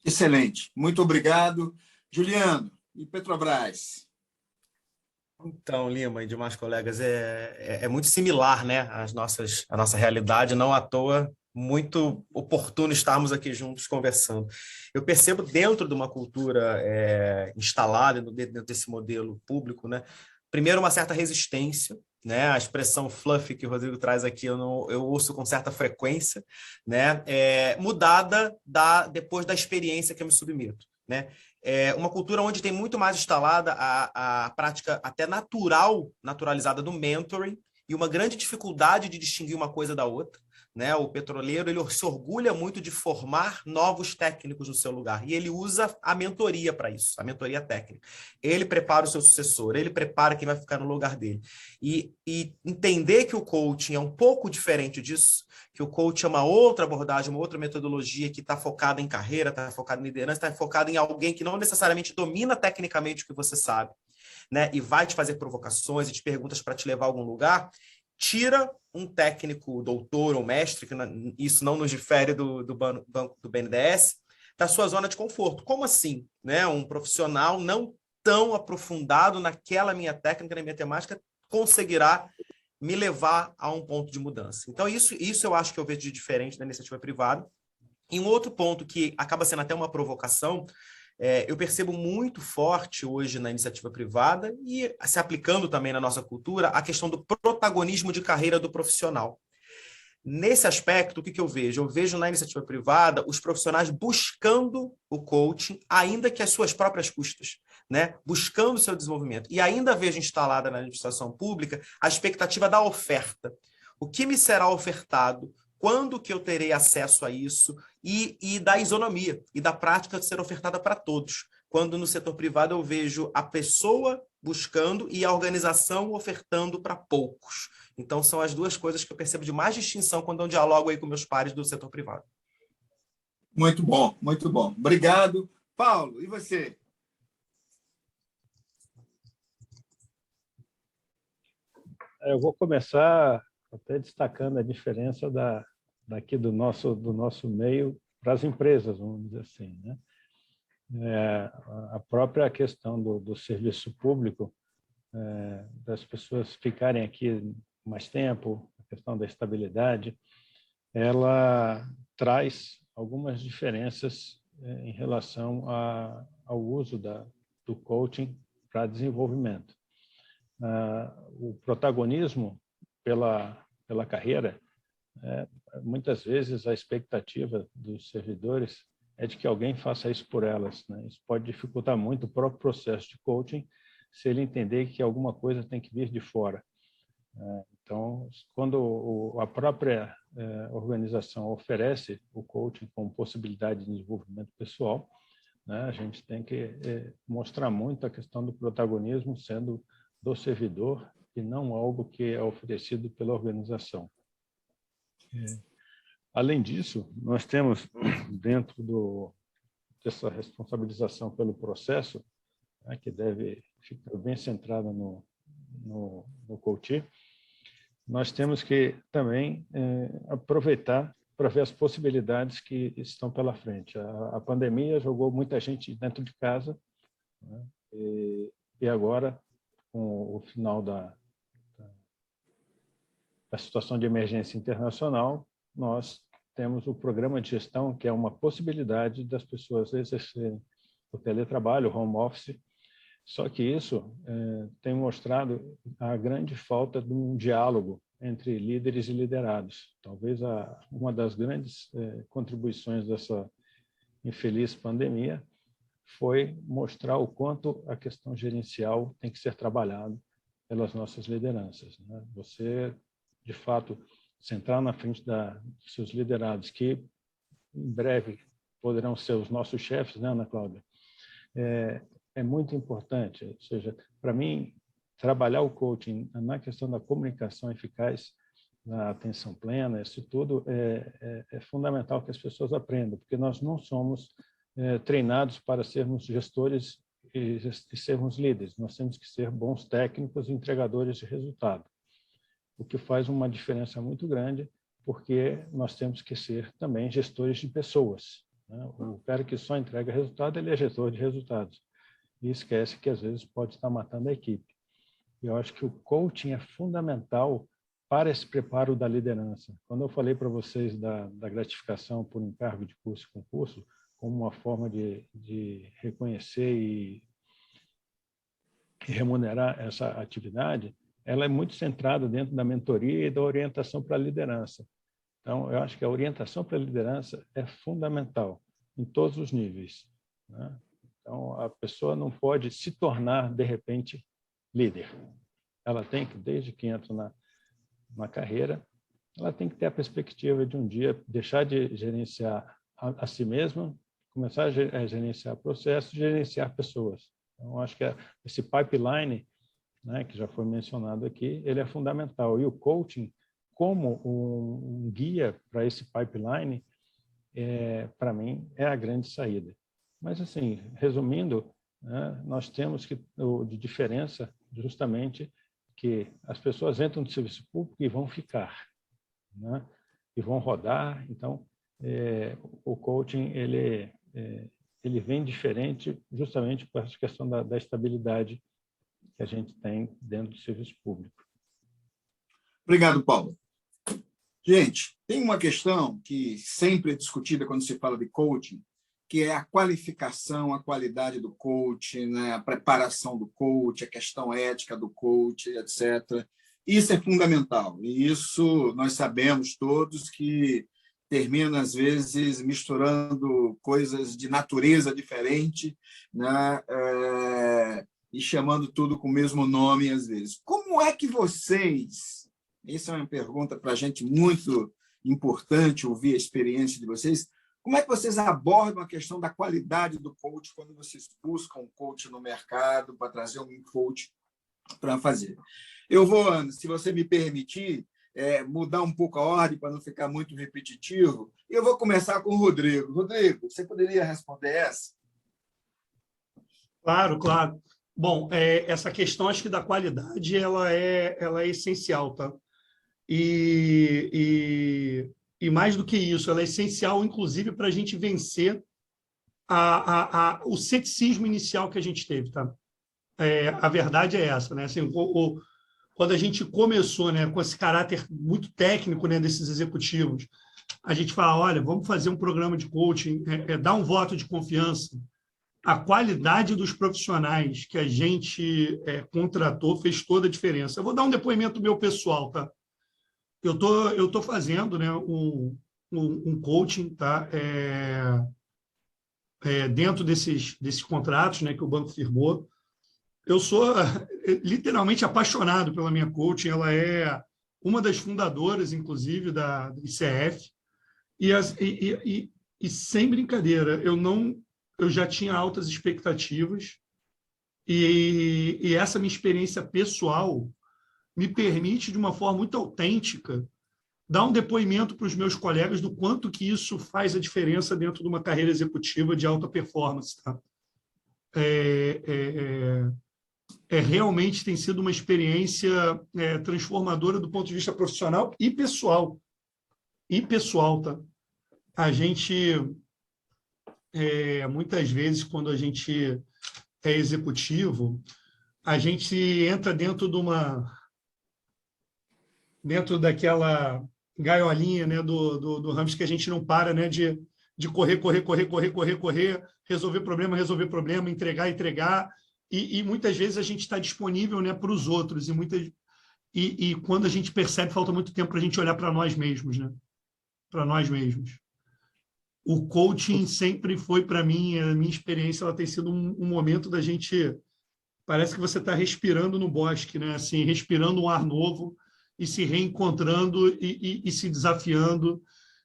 Excelente. Muito obrigado. Juliano, e Petrobras? Então, Lima e demais colegas, é muito similar, né, a nossa realidade, não à toa, muito oportuno estarmos aqui juntos conversando. Eu percebo dentro de uma cultura instalada dentro desse modelo público, né, primeiro uma certa resistência, né, a expressão fluffy que o Rodrigo traz aqui eu ouço com certa frequência, né, mudada depois da experiência que eu me submeto, né. Uma cultura onde tem muito mais instalada a prática até naturalizada do mentoring e uma grande dificuldade de distinguir uma coisa da outra, né? O petroleiro ele se orgulha muito de formar novos técnicos no seu lugar e ele usa a mentoria para isso, a mentoria técnica. Ele prepara o seu sucessor, ele prepara quem vai ficar no lugar dele. E entender que o coaching é um pouco diferente disso, que o coaching é uma outra abordagem, uma outra metodologia que está focada em carreira, está focada em liderança, está focada em alguém que não necessariamente domina tecnicamente o que você sabe, né? E vai te fazer provocações e te perguntas para te levar a algum lugar, tira um técnico, doutor ou mestre, que isso não nos difere do banco do BNDES, da sua zona de conforto. Como assim? Né? Um profissional não tão aprofundado naquela minha técnica, na minha temática, conseguirá me levar a um ponto de mudança. Então, isso eu acho que eu vejo de diferente da iniciativa privada. E um outro ponto que acaba sendo até uma provocação, eu percebo muito forte hoje na iniciativa privada e se aplicando também na nossa cultura, a questão do protagonismo de carreira do profissional. Nesse aspecto, o que eu vejo? Eu vejo na iniciativa privada os profissionais buscando o coaching, ainda que às suas próprias custas, né? Buscando o seu desenvolvimento. E ainda vejo instalada na administração pública a expectativa da oferta. O que me será ofertado? Quando que eu terei acesso a isso? E da isonomia, e da prática de ser ofertada para todos. Quando no setor privado eu vejo a pessoa buscando e a organização ofertando para poucos. Então, são as duas coisas que eu percebo de mais distinção quando eu dialogo aí com meus pares do setor privado. Muito bom, muito bom. Obrigado. Paulo, e você? Eu vou começar até destacando a diferença daqui do nosso meio para as empresas, vamos dizer assim, né? A própria questão do serviço público, das pessoas ficarem aqui mais tempo, a questão da estabilidade, ela traz algumas diferenças em relação ao uso do coaching para desenvolvimento. O protagonismo pela carreira, muitas vezes a expectativa dos servidores é de que alguém faça isso por elas, né? Isso pode dificultar muito o próprio processo de coaching se ele entender que alguma coisa tem que vir de fora. Então, quando a própria organização oferece o coaching como possibilidade de desenvolvimento pessoal, né, a gente tem que mostrar muito a questão do protagonismo sendo do servidor e não algo que é oferecido pela organização. Além disso, nós temos, dentro dessa responsabilização pelo processo, né, que deve ficar bem centrada no coaching, nós temos que também aproveitar para ver as possibilidades que estão pela frente. A pandemia jogou muita gente dentro de casa, né, e agora, com o final da situação de emergência internacional, nós temos o programa de gestão, que é uma possibilidade das pessoas exercerem o teletrabalho, o home office, só que isso tem mostrado a grande falta de um diálogo entre líderes e liderados. Talvez uma das grandes contribuições dessa infeliz pandemia foi mostrar o quanto a questão gerencial tem que ser trabalhada pelas nossas lideranças, né? Você, de fato, sentar na frente dos seus liderados que em breve poderão ser os nossos chefes, né, Ana Cláudia? É muito importante. Ou seja, para mim, trabalhar o coaching na questão da comunicação eficaz, na atenção plena, isso tudo é fundamental que as pessoas aprendam, porque nós não somos treinados para sermos gestores e sermos líderes. Nós temos que ser bons técnicos e entregadores de resultado, o que faz uma diferença muito grande, porque nós temos que ser também gestores de pessoas, né? O cara que só entrega resultado, ele é gestor de resultados. E esquece que, às vezes, pode estar matando a equipe. Eu acho que o coaching é fundamental para esse preparo da liderança. Quando eu falei para vocês da gratificação por encargo de curso e concurso, como uma forma de reconhecer e remunerar essa atividade, ela é muito centrada dentro da mentoria e da orientação para a liderança. Então, eu acho que a orientação para a liderança é fundamental em todos os níveis, né? Então, a pessoa não pode se tornar, de repente, líder. Ela tem que, desde que entra na carreira, ela tem que ter a perspectiva de um dia deixar de gerenciar a si mesma, começar a gerenciar processos, gerenciar pessoas. Então, acho que esse pipeline, né, que já foi mencionado aqui, ele é fundamental. E o coaching, como um guia para esse pipeline, para mim, é a grande saída. Mas, assim, resumindo, né, nós temos de diferença justamente que as pessoas entram no serviço público e vão ficar, né, e vão rodar. Então, o coaching ele vem diferente justamente por essa questão da estabilidade que a gente tem dentro do serviço público. Obrigado, Paulo. Gente, tem uma questão que sempre é discutida quando se fala de coaching, que é a qualificação, a qualidade do coach, né? A preparação do coach, a questão ética do coach, etc. Isso é fundamental. E isso nós sabemos todos que termina, às vezes, misturando coisas de natureza diferente, né? E chamando tudo com o mesmo nome, às vezes. Como é que vocês... Essa é uma pergunta para a gente muito importante, ouvir a experiência de vocês. Como é que vocês abordam a questão da qualidade do coach quando vocês buscam um coach no mercado para trazer um coach para fazer? Eu vou, Ana, se você me permitir, mudar um pouco a ordem para não ficar muito repetitivo. Eu vou começar com o Rodrigo. Rodrigo, você poderia responder essa? Claro, claro. Bom, essa questão, acho que da qualidade, ela é essencial, tá? E mais do que isso, ela é essencial, inclusive, para a gente vencer o ceticismo inicial que a gente teve, tá? A verdade é essa, né? Assim, quando a gente começou, né, com esse caráter muito técnico, né, desses executivos, a gente fala, olha, vamos fazer um programa de coaching, dar um voto de confiança. A qualidade dos profissionais que a gente contratou fez toda a diferença. Eu vou dar um depoimento meu pessoal, tá? Eu tô fazendo, né, um coaching, tá? Dentro desses contratos, né, que o banco firmou. Eu sou literalmente apaixonado pela minha coaching. Ela é uma das fundadoras, inclusive, da ICF. E sem brincadeira, eu já tinha altas expectativas. E essa minha experiência pessoal me permite, de uma forma muito autêntica, dar um depoimento para os meus colegas do quanto que isso faz a diferença dentro de uma carreira executiva de alta performance. Tá? Realmente tem sido uma experiência transformadora do ponto de vista profissional e pessoal. Tá? A gente, muitas vezes, quando a gente é executivo, a gente entra dentro daquela gaiolinha, né, do hamster, que a gente não para, né, de correr, resolver problema, entregar, e muitas vezes a gente está disponível, né, para os outros, e quando a gente percebe, falta muito tempo para a gente olhar para nós mesmos, né? Para nós mesmos. O coaching sempre foi, para mim, a minha experiência, ela tem sido um momento da gente... Parece que você está respirando no bosque, né? Assim, respirando um ar novo e se reencontrando e se desafiando.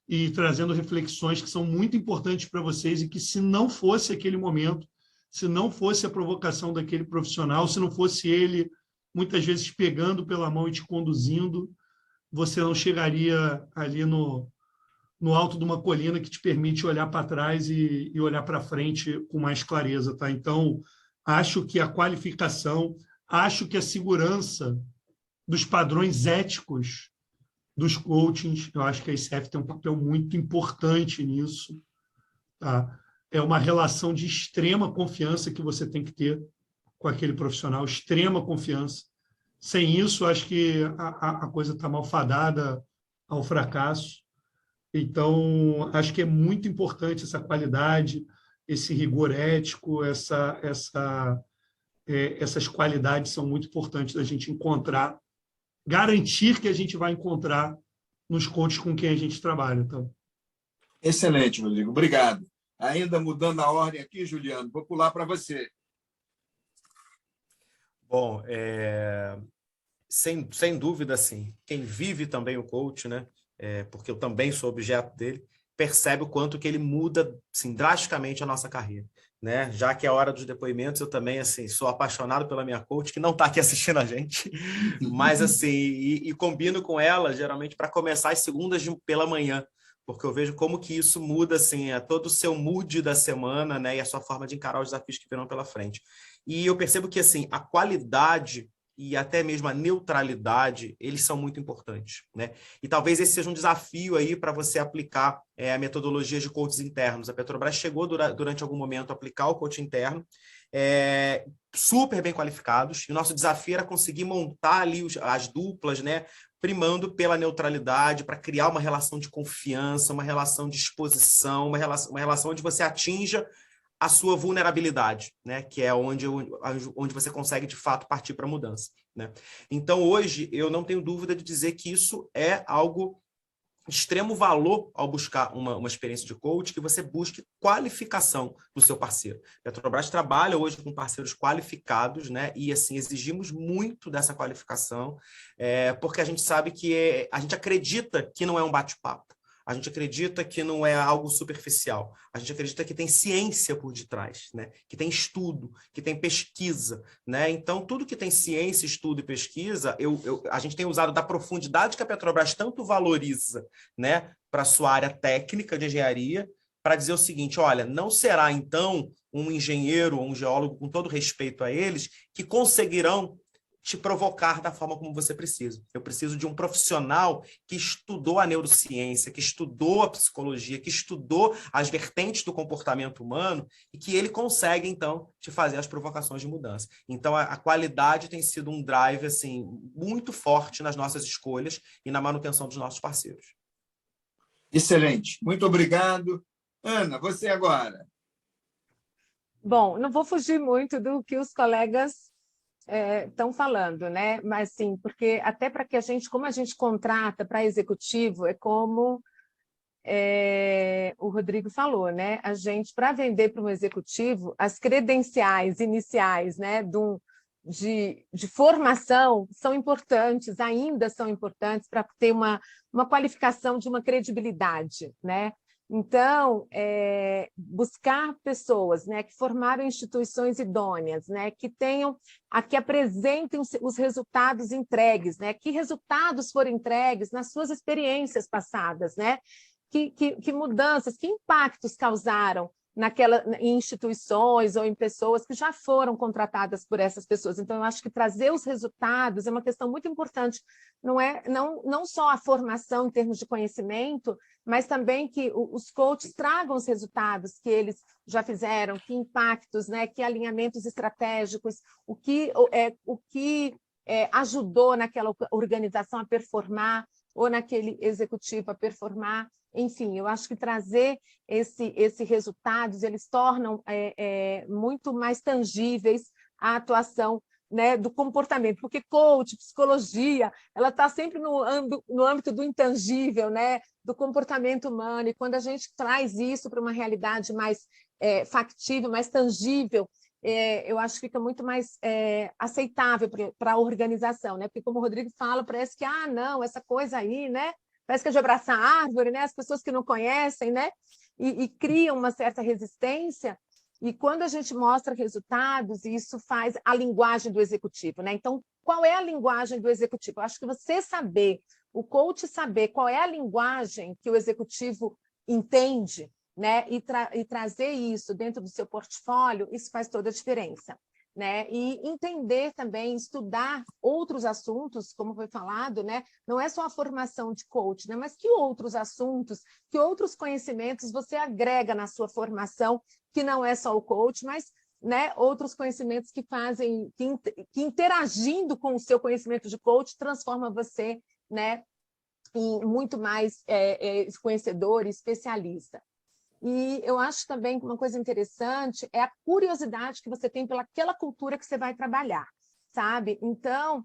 e trazendo reflexões que são muito importantes para vocês e que, se não fosse aquele momento, se não fosse a provocação daquele profissional, se não fosse ele, muitas vezes, pegando pela mão e te conduzindo, você não chegaria ali no alto de uma colina que te permite olhar para trás e olhar para frente com mais clareza. Tá? Então, acho que a qualificação, acho que a segurança dos padrões éticos dos coachings, eu acho que a ICF tem um papel muito importante nisso. Tá? É uma relação de extrema confiança que você tem que ter com aquele profissional, extrema confiança. Sem isso, acho que a coisa está mal fadada ao fracasso. Então, acho que é muito importante essa qualidade, esse rigor ético, essas qualidades são muito importantes da gente encontrar, garantir que a gente vai encontrar nos coaches com quem a gente trabalha. Então. Excelente, Rodrigo. Obrigado. Ainda mudando a ordem aqui, Juliano, vou pular para você. Bom, sem dúvida, assim, quem vive também o coach, né? Porque eu também sou objeto dele, percebe o quanto que ele muda assim, drasticamente a nossa carreira. Né? Já que é a hora dos depoimentos, eu também assim, sou apaixonado pela minha coach, que não está aqui assistindo a gente, mas assim, e combino com ela, geralmente, para começar as segundas pela manhã, porque eu vejo como que isso muda assim, todo o seu mood da semana, né? E a sua forma de encarar os desafios que virão pela frente. E eu percebo que assim, a qualidade e até mesmo a neutralidade, eles são muito importantes, né? E talvez esse seja um desafio aí para você aplicar a metodologia de coaches internos. A Petrobras chegou durante algum momento a aplicar o coach interno, super bem qualificados, e o nosso desafio era conseguir montar ali as duplas, né? Primando pela neutralidade, para criar uma relação de confiança, uma relação de exposição, uma relação onde você atinja a sua vulnerabilidade, né? Que é onde você consegue, de fato, partir para a mudança. Né? Então, hoje, eu não tenho dúvida de dizer que isso é algo de extremo valor ao buscar uma experiência de coach, que você busque qualificação do seu parceiro. A Petrobras trabalha hoje com parceiros qualificados, né? E, assim, exigimos muito dessa qualificação, porque a gente sabe que a gente acredita que não é um bate-papo. A gente acredita que não é algo superficial. A gente acredita que tem ciência por detrás, né? Que tem estudo, que tem pesquisa. Né? Então, tudo que tem ciência, estudo e pesquisa, a gente tem usado da profundidade que a Petrobras tanto valoriza, né? Para a sua área técnica de engenharia, para dizer o seguinte, olha, não será, então, um engenheiro ou um geólogo, com todo respeito a eles, que conseguirão te provocar da forma como você precisa. Eu preciso de um profissional que estudou a neurociência, que estudou a psicologia, que estudou as vertentes do comportamento humano e que ele consegue, então, te fazer as provocações de mudança. Então, a qualidade tem sido um drive assim, muito forte nas nossas escolhas e na manutenção dos nossos parceiros. Excelente. Muito obrigado. Ana, você agora. Bom, não vou fugir muito do que os colegas estão falando, né? Mas sim, porque até para que como a gente contrata para executivo, é como o Rodrigo falou, né? A gente, para vender para um executivo, as credenciais iniciais, né, de formação são importantes, ainda são importantes para ter uma qualificação de uma credibilidade, né? Então, buscar pessoas, né, que formaram instituições idôneas, né, que apresentem os resultados entregues, né, que resultados foram entregues nas suas experiências passadas, né, que mudanças, que impactos causaram em instituições ou em pessoas que já foram contratadas por essas pessoas. Então, eu acho que trazer os resultados é uma questão muito importante. Não só a formação em termos de conhecimento, mas também que os coaches tragam os resultados que eles já fizeram, que impactos, né, que alinhamentos estratégicos, o que ajudou naquela organização a performar ou naquele executivo a performar. Enfim, eu acho que trazer esses resultados, eles tornam muito mais tangíveis a atuação, né, do comportamento, porque coach, psicologia, ela está sempre no âmbito do intangível, né, do comportamento humano, e quando a gente traz isso para uma realidade mais factível, mais tangível, eu acho que fica muito mais aceitável para a organização, né? Porque, como o Rodrigo fala, parece que, não, essa coisa aí, né? parece que é de abraçar a árvore, né? As pessoas que não conhecem, né? E criam uma certa resistência. E quando a gente mostra resultados, isso faz a linguagem do executivo, né? Então, qual é a linguagem do executivo? Eu acho que você saber, o coach saber qual é a linguagem que o executivo entende, né? E trazer isso dentro do seu portfólio, isso faz toda a diferença, né? E entender também, estudar outros assuntos, como foi falado, né? Não é só a formação de coach, né? Mas que outros assuntos, que outros conhecimentos você agrega na sua formação, que não é só o coach, mas, né, outros conhecimentos que fazem, que interagindo com o seu conhecimento de coach, transforma você, né, em muito mais conhecedor e especialista. E eu acho também que uma coisa interessante é a curiosidade que você tem pelaquela cultura que você vai trabalhar, sabe? Então,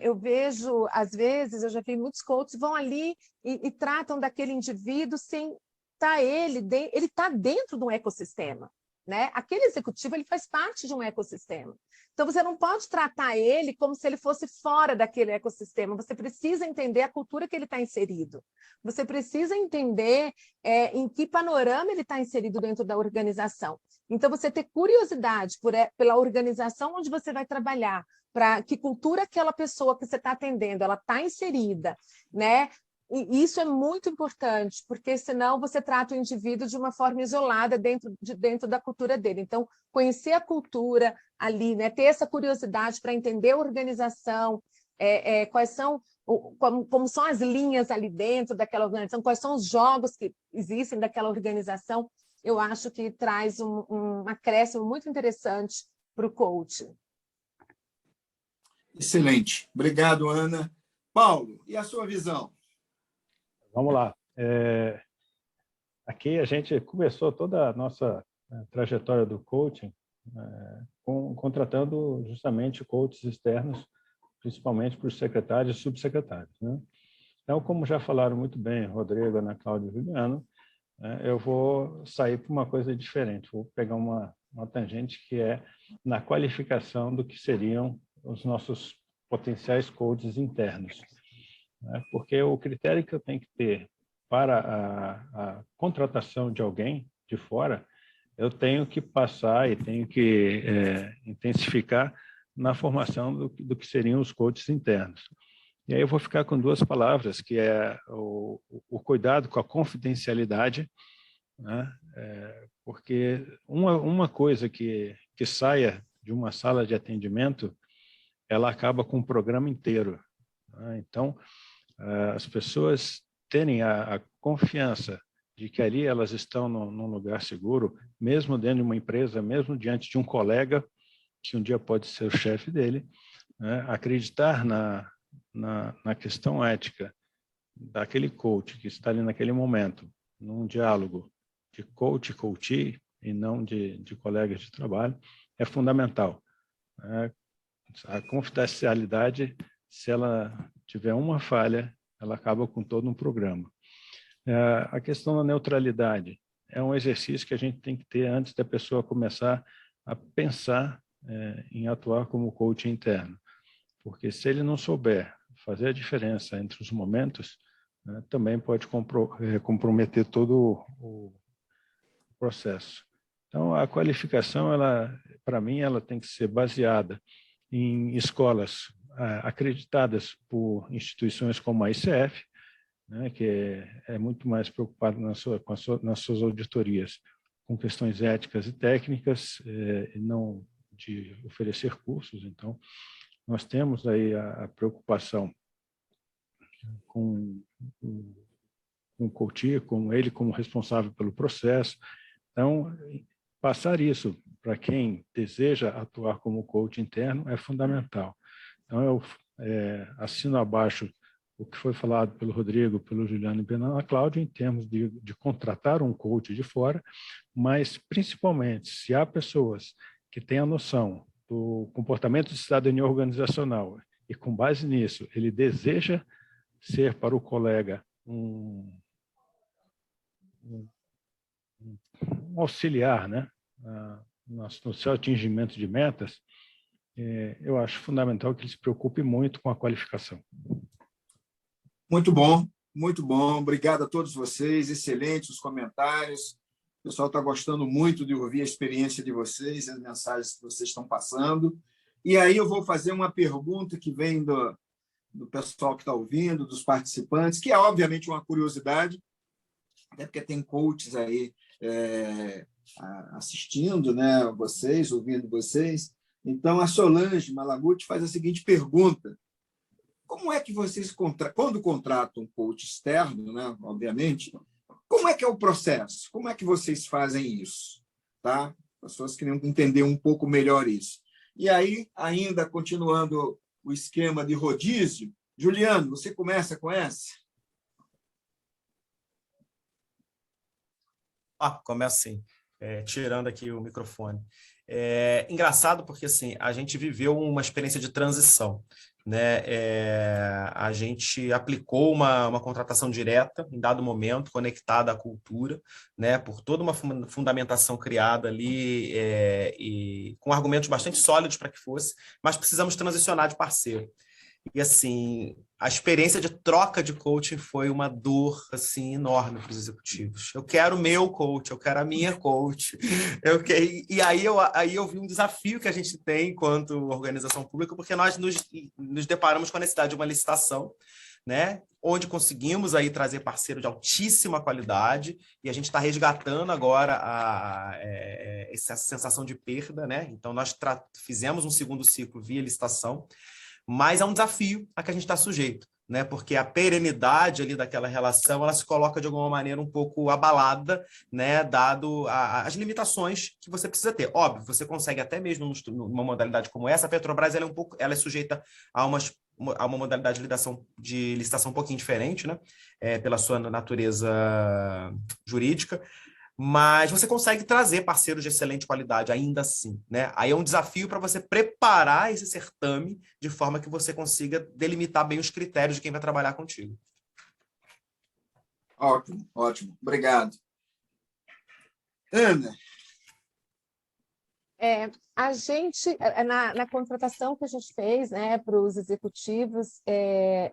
eu vejo, às vezes, eu já vi muitos coaches vão ali e tratam daquele indivíduo sem estar ele está dentro de um ecossistema, né? Aquele executivo ele faz parte de um ecossistema. Então, você não pode tratar ele como se ele fosse fora daquele ecossistema. Você precisa entender a cultura que ele está inserido. Você precisa entender em que panorama ele está inserido dentro da organização. Então, você ter curiosidade pela organização onde você vai trabalhar, para que cultura aquela pessoa que você está atendendo ela está inserida, né? E isso é muito importante, porque senão você trata o indivíduo de uma forma isolada dentro da cultura dele. Então, conhecer a cultura ali, né? Ter essa curiosidade para entender a organização, quais são, como são as linhas ali dentro daquela organização, quais são os jogos que existem daquela organização, eu acho que traz um acréscimo muito interessante para o coach. Excelente. Obrigado, Ana. Paulo, e a sua visão? Vamos lá. Aqui a gente começou toda a nossa trajetória do coaching contratando justamente coaches externos, principalmente para os secretários e subsecretários, né? Então, como já falaram muito bem Rodrigo, Ana Cláudia e Juliano, eu vou sair para uma coisa diferente, vou pegar uma tangente que é na qualificação do que seriam os nossos potenciais coaches internos. Porque o critério que eu tenho que ter para a contratação de alguém de fora, eu tenho que passar e tenho que intensificar na formação do que seriam os coaches internos. E aí eu vou ficar com duas palavras, que é o cuidado com a confidencialidade, né? Porque uma coisa que saia de uma sala de atendimento, ela acaba com o programa inteiro, né? Então, as pessoas terem a confiança de que ali elas estão num lugar seguro, mesmo dentro de uma empresa, mesmo diante de um colega, que um dia pode ser o chefe dele, né? Acreditar na questão ética daquele coach que está ali naquele momento, num diálogo de coach-coachee e não de colegas de trabalho, é fundamental. A confidencialidade, se ela tiver uma falha, ela acaba com todo um programa. A questão da neutralidade é um exercício que a gente tem que ter antes da pessoa começar a pensar em atuar como coach interno. Porque se ele não souber fazer a diferença entre os momentos, né, também pode comprometer todo o processo. Então, a qualificação, para mim, ela tem que ser baseada em escolas acreditadas por instituições como a ICF, né, que é muito mais preocupado nas suas auditorias com questões éticas e técnicas, e não de oferecer cursos. Então, nós temos aí a preocupação com o coach, com ele como responsável pelo processo. Então, passar isso para quem deseja atuar como coach interno é fundamental. Então, eu assino abaixo o que foi falado pelo Rodrigo, pelo Juliano e pela Ana Cláudia, em termos de contratar um coach de fora, mas, principalmente, se há pessoas que têm a noção do comportamento de cidadania organizacional e, com base nisso, ele deseja ser para o colega um auxiliar, né, no seu atingimento de metas, eu acho fundamental que ele se preocupe muito com a qualificação. Muito bom. Muito bom. Obrigado a todos vocês. Excelentes os comentários. O pessoal está gostando muito de ouvir a experiência de vocês, as mensagens que vocês estão passando. E aí eu vou fazer uma pergunta que vem do pessoal que está ouvindo, dos participantes, que é, obviamente, uma curiosidade, até porque tem coaches aí assistindo, né, vocês, ouvindo vocês. Então, a Solange Malaguti faz a seguinte pergunta: como é que vocês, quando contratam um coach externo, né, obviamente, como é que é o processo? Como é que vocês fazem isso? Tá? Pessoas queriam entender um pouco melhor isso. E aí, ainda continuando o esquema de rodízio, Juliano, você começa com essa? Começa sim, tirando aqui o microfone. Engraçado porque assim, a gente viveu uma experiência de transição, né? A gente aplicou uma contratação direta em dado momento, conectada à cultura, né? Por toda uma fundamentação criada ali e com argumentos bastante sólidos para que fosse, mas precisamos transicionar de parceiro. E assim, a experiência de troca de coaching foi uma dor assim enorme para os executivos. Eu quero o meu coach, eu quero a minha coach. E aí eu vi um desafio que a gente tem enquanto organização pública, porque nós nos deparamos com a necessidade de uma licitação, né, onde conseguimos aí trazer parceiro de altíssima qualidade, e a gente está resgatando agora essa sensação de perda, né? Então nós fizemos um segundo ciclo via licitação, mas é um desafio a que a gente está sujeito, né? Porque a perenidade ali daquela relação, ela se coloca de alguma maneira um pouco abalada, né? Dado as limitações que você precisa ter. Óbvio, você consegue até mesmo numa modalidade como essa, a Petrobras ela é sujeita a uma modalidade de licitação um pouquinho diferente, né? Pela sua natureza jurídica, mas você consegue trazer parceiros de excelente qualidade ainda assim, né? Aí é um desafio para você preparar esse certame de forma que você consiga delimitar bem os critérios de quem vai trabalhar contigo. Ótimo, ótimo. Obrigado. Ana? A gente, na contratação que a gente fez, né, para os executivos,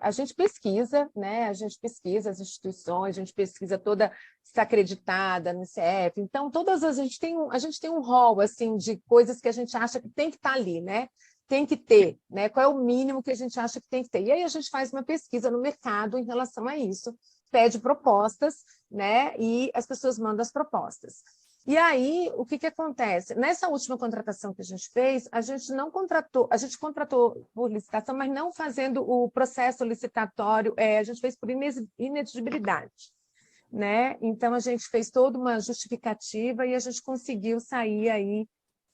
a gente pesquisa, né, a gente pesquisa as instituições, a gente pesquisa toda se acreditada no ICF. Então, a gente tem um rol assim, de coisas que a gente acha que tem que estar ali, né? Tem que ter, né? Qual é o mínimo que a gente acha que tem que ter? E aí a gente faz uma pesquisa no mercado em relação a isso, pede propostas, né? E as pessoas mandam as propostas. E aí, o que acontece? Nessa última contratação que a gente fez, a gente contratou por licitação, mas não fazendo o processo licitatório, a gente fez por inedigibilidade, né? Então, a gente fez toda uma justificativa e a gente conseguiu sair aí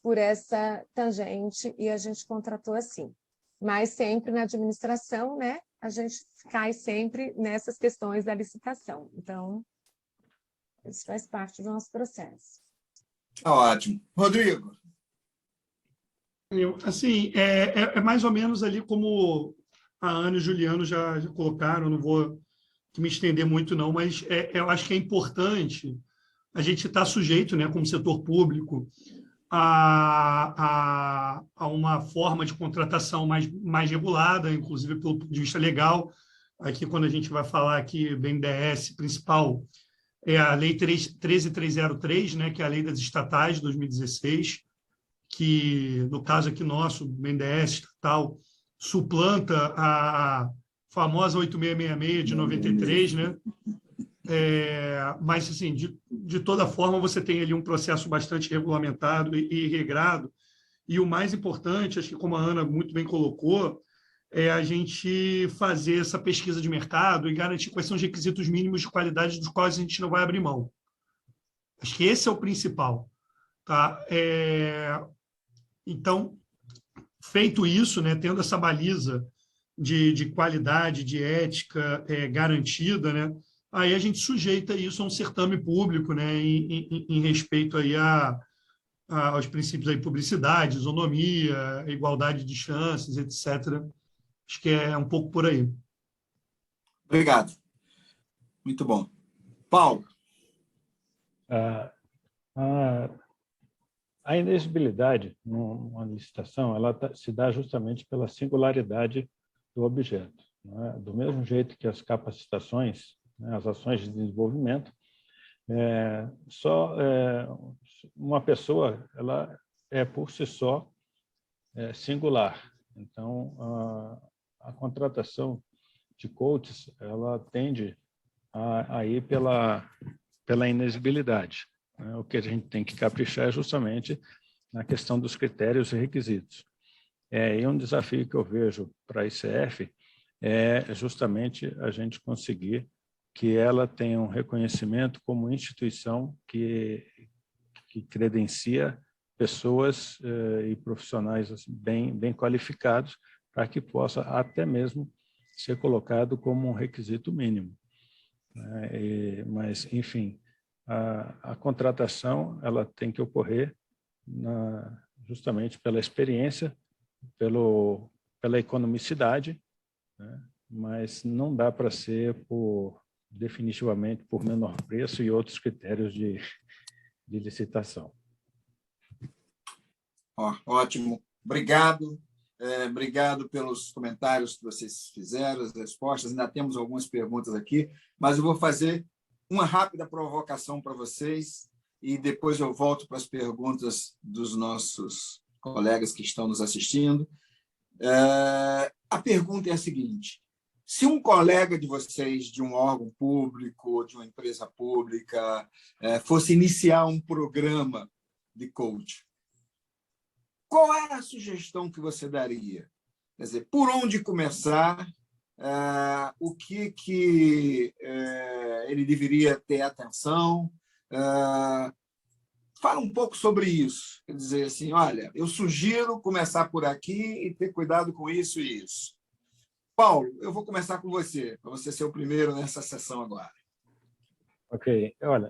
por essa tangente e a gente contratou assim. Mas sempre na administração, né? A gente cai sempre nessas questões da licitação. Então, isso faz parte do nosso processo. Ótimo. Rodrigo? Assim, é mais ou menos ali como a Ana e o Juliano já colocaram, não vou me estender muito não, mas eu acho que é importante a gente estar sujeito, né, como setor público, a uma forma de contratação mais regulada, inclusive pelo ponto de vista legal. Aqui, quando a gente vai falar aqui, BNDES principal, é a Lei 13.303, né, que é a Lei das Estatais de 2016, que, no caso aqui nosso, BNDES estatal, suplanta a famosa 8666 de 93, né? Mas, assim, de toda forma, você tem ali um processo bastante regulamentado e regrado. E o mais importante, acho que como a Ana muito bem colocou, é a gente fazer essa pesquisa de mercado e garantir quais são os requisitos mínimos de qualidade dos quais a gente não vai abrir mão. Acho que esse é o principal. Tá? Então, feito isso, né, tendo essa baliza de qualidade, de ética garantida, né, aí a gente sujeita isso a um certame público, né, em respeito aí aos princípios da publicidade, isonomia, igualdade de chances, etc. Acho que é um pouco por aí. Obrigado. Muito bom. Paulo? A inexigibilidade numa licitação ela se dá justamente pela singularidade do objeto, né? Do mesmo jeito que as capacitações né, as ações de desenvolvimento. Uma pessoa, ela é por si só singular. Então, a contratação de coaches, ela tende a ir pela inexigibilidade, né? O que a gente tem que caprichar é justamente na questão dos critérios e requisitos. E um desafio que eu vejo para a ICF é justamente a gente conseguir que ela tenha um reconhecimento como instituição que credencia pessoas e profissionais assim, bem qualificados para que possa até mesmo ser colocado como um requisito mínimo. Mas, enfim, a contratação ela tem que ocorrer justamente pela experiência, pela economicidade, né? Mas não dá para ser definitivamente por menor preço e outros critérios de licitação. Ótimo. Obrigado. Obrigado pelos comentários que vocês fizeram, as respostas. Ainda temos algumas perguntas aqui, mas eu vou fazer uma rápida provocação para vocês e depois eu volto para as perguntas dos nossos colegas que estão nos assistindo. A pergunta é a seguinte: se um colega de vocês, de um órgão público, de uma empresa pública, fosse iniciar um programa de coaching, qual é a sugestão que você daria? Quer dizer, por onde começar? O que ele deveria ter atenção? Fala um pouco sobre isso. Quer dizer, assim, olha, eu sugiro começar por aqui e ter cuidado com isso e isso. Paulo, eu vou começar com você, para você ser o primeiro nessa sessão agora. Ok. Olha,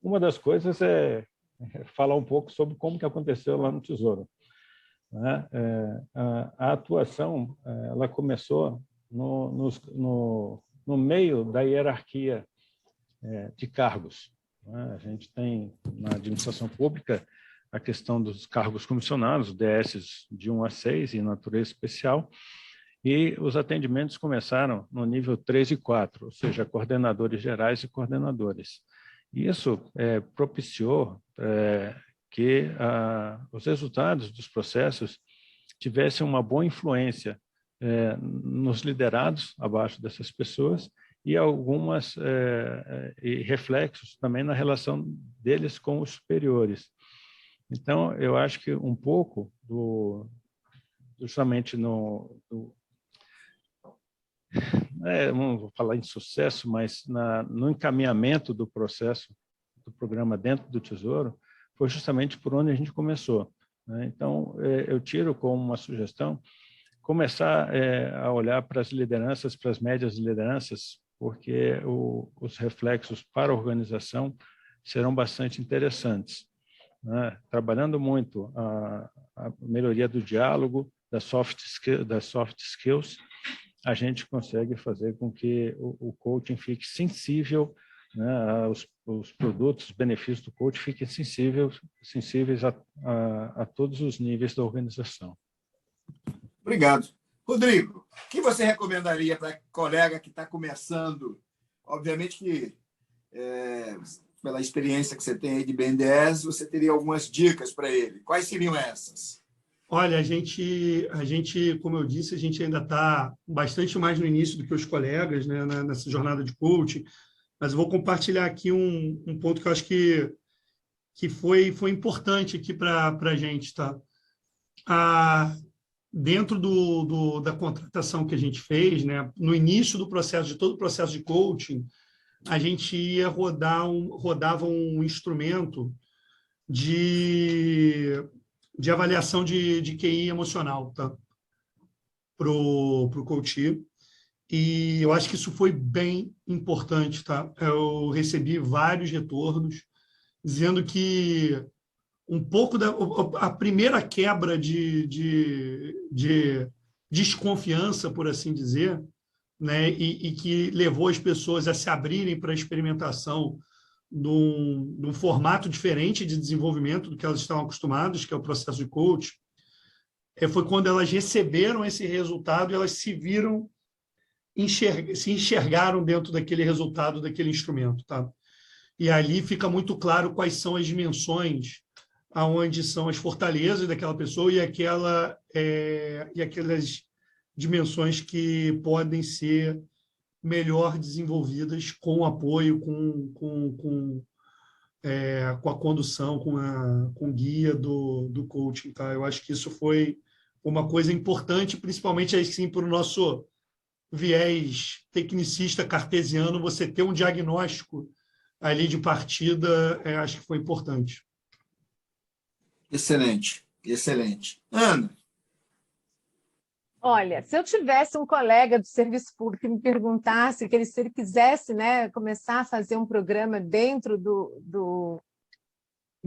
uma das coisas é falar um pouco sobre como que aconteceu lá no Tesouro. Né? A atuação ela começou no meio da hierarquia de cargos. Né? A gente tem, na administração pública, a questão dos cargos comissionados, DS de 1 a 6, em natureza especial, e os atendimentos começaram no nível 3 e 4, ou seja, coordenadores gerais e coordenadores. Isso propiciou que os resultados dos processos tivessem uma boa influência nos liderados abaixo dessas pessoas e e reflexos também na relação deles com os superiores. Então, eu acho que um pouco justamente não vou falar em sucesso, mas no encaminhamento do processo do programa dentro do Tesouro, foi justamente por onde a gente começou. Né? Então, eu tiro como uma sugestão começar a olhar para as lideranças, para as médias lideranças, porque os reflexos para a organização serão bastante interessantes. Né? Trabalhando muito a melhoria do diálogo, das soft skills, a gente consegue fazer com que o coaching fique sensível, né, os produtos, os benefícios do coaching fiquem sensíveis a todos os níveis da organização. Obrigado. Rodrigo, o que você recomendaria para colega que está começando? Obviamente que, pela experiência que você tem aí de BNDES, você teria algumas dicas para ele. Quais seriam essas? Olha, a gente, como eu disse, a gente ainda está bastante mais no início do que os colegas, né, nessa jornada de coaching, mas eu vou compartilhar aqui um ponto que eu acho que foi importante aqui para a gente. Tá? Dentro da contratação que a gente fez, né, no início do processo, de todo o processo de coaching, a gente rodava um instrumento de avaliação de QI emocional, tá? Pro coach. E eu acho que isso foi bem importante, tá? Eu recebi vários retornos dizendo que um pouco a primeira quebra de desconfiança, por assim dizer, né? E que levou as pessoas a se abrirem para a experimentação de um formato diferente de desenvolvimento do que elas estavam acostumadas, que é o processo de coach, foi quando elas receberam esse resultado e elas se viram se enxergaram dentro daquele resultado, daquele instrumento. Tá? E ali fica muito claro quais são as dimensões, aonde são as fortalezas daquela pessoa e aquelas dimensões que podem ser melhor desenvolvidas com apoio, com a condução, com o guia do coaching. Tá? Eu acho que isso foi uma coisa importante, principalmente assim, para o nosso viés tecnicista cartesiano, você ter um diagnóstico ali de partida, acho que foi importante. Excelente, excelente. Ana? Olha, se eu tivesse um colega do serviço público que me perguntasse se ele quisesse, né, começar a fazer um programa dentro do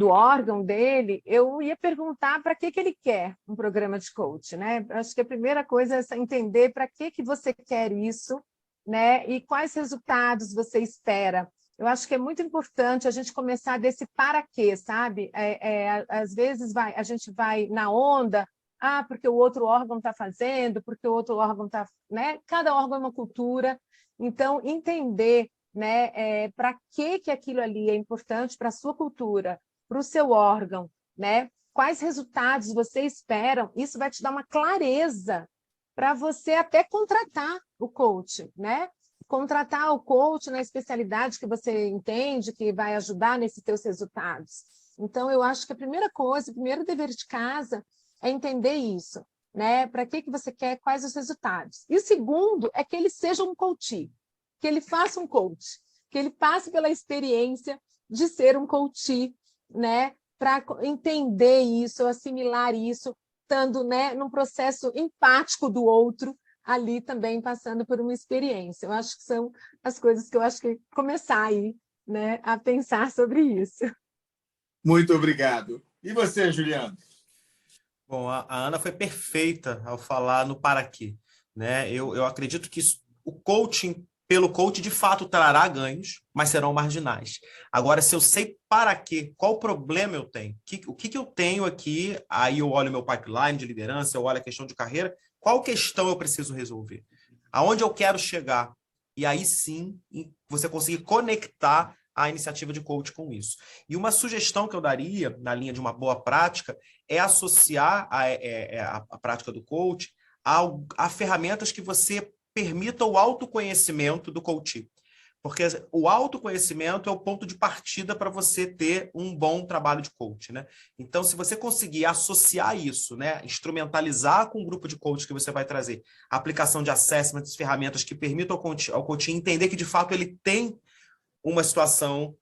órgão dele, eu ia perguntar para que ele quer um programa de coach, né? Acho que a primeira coisa é entender para que você quer isso, né? E quais resultados você espera. Eu acho que é muito importante a gente começar desse para quê, sabe? Às vezes a gente vai na onda, porque o outro órgão está fazendo, porque o outro órgão está... Né? Cada órgão é uma cultura, então entender, né, para que aquilo ali é importante para a sua cultura, para o seu órgão, né? Quais resultados você espera, isso vai te dar uma clareza para você até contratar o coach, né? Contratar o coach na especialidade que você entende que vai ajudar nesses teus resultados. Então, eu acho que a primeira coisa, o primeiro dever de casa é entender isso, né? Para que você quer, quais os resultados. E o segundo é que ele seja um coach, que ele faça um coach, que ele passe pela experiência de ser um coach, né? Para entender isso, assimilar isso, estando, né, num processo empático do outro, ali também passando por uma experiência. Eu acho que são as coisas que eu acho que começar aí, né, a pensar sobre isso. Muito obrigado. E você, Juliano? Bom, a Ana foi perfeita ao falar no para quê, né? Eu acredito que o coaching, pelo coach, de fato trará ganhos, mas serão marginais. Agora, se eu sei para quê, qual problema eu tenho, o que eu tenho aqui, aí eu olho meu pipeline de liderança, eu olho a questão de carreira, qual questão eu preciso resolver? Aonde eu quero chegar? E aí sim, você conseguir conectar a iniciativa de coach com isso. E uma sugestão que eu daria, na linha de uma boa prática, é associar a prática do coach a ferramentas que você permita o autoconhecimento do coach. Porque o autoconhecimento é o ponto de partida para você ter um bom trabalho de coach, né? Então, se você conseguir associar isso, né, instrumentalizar com o grupo de coach que você vai trazer, a aplicação de assessments, ferramentas que permitam ao coach entender que, de fato, ele tem uma situação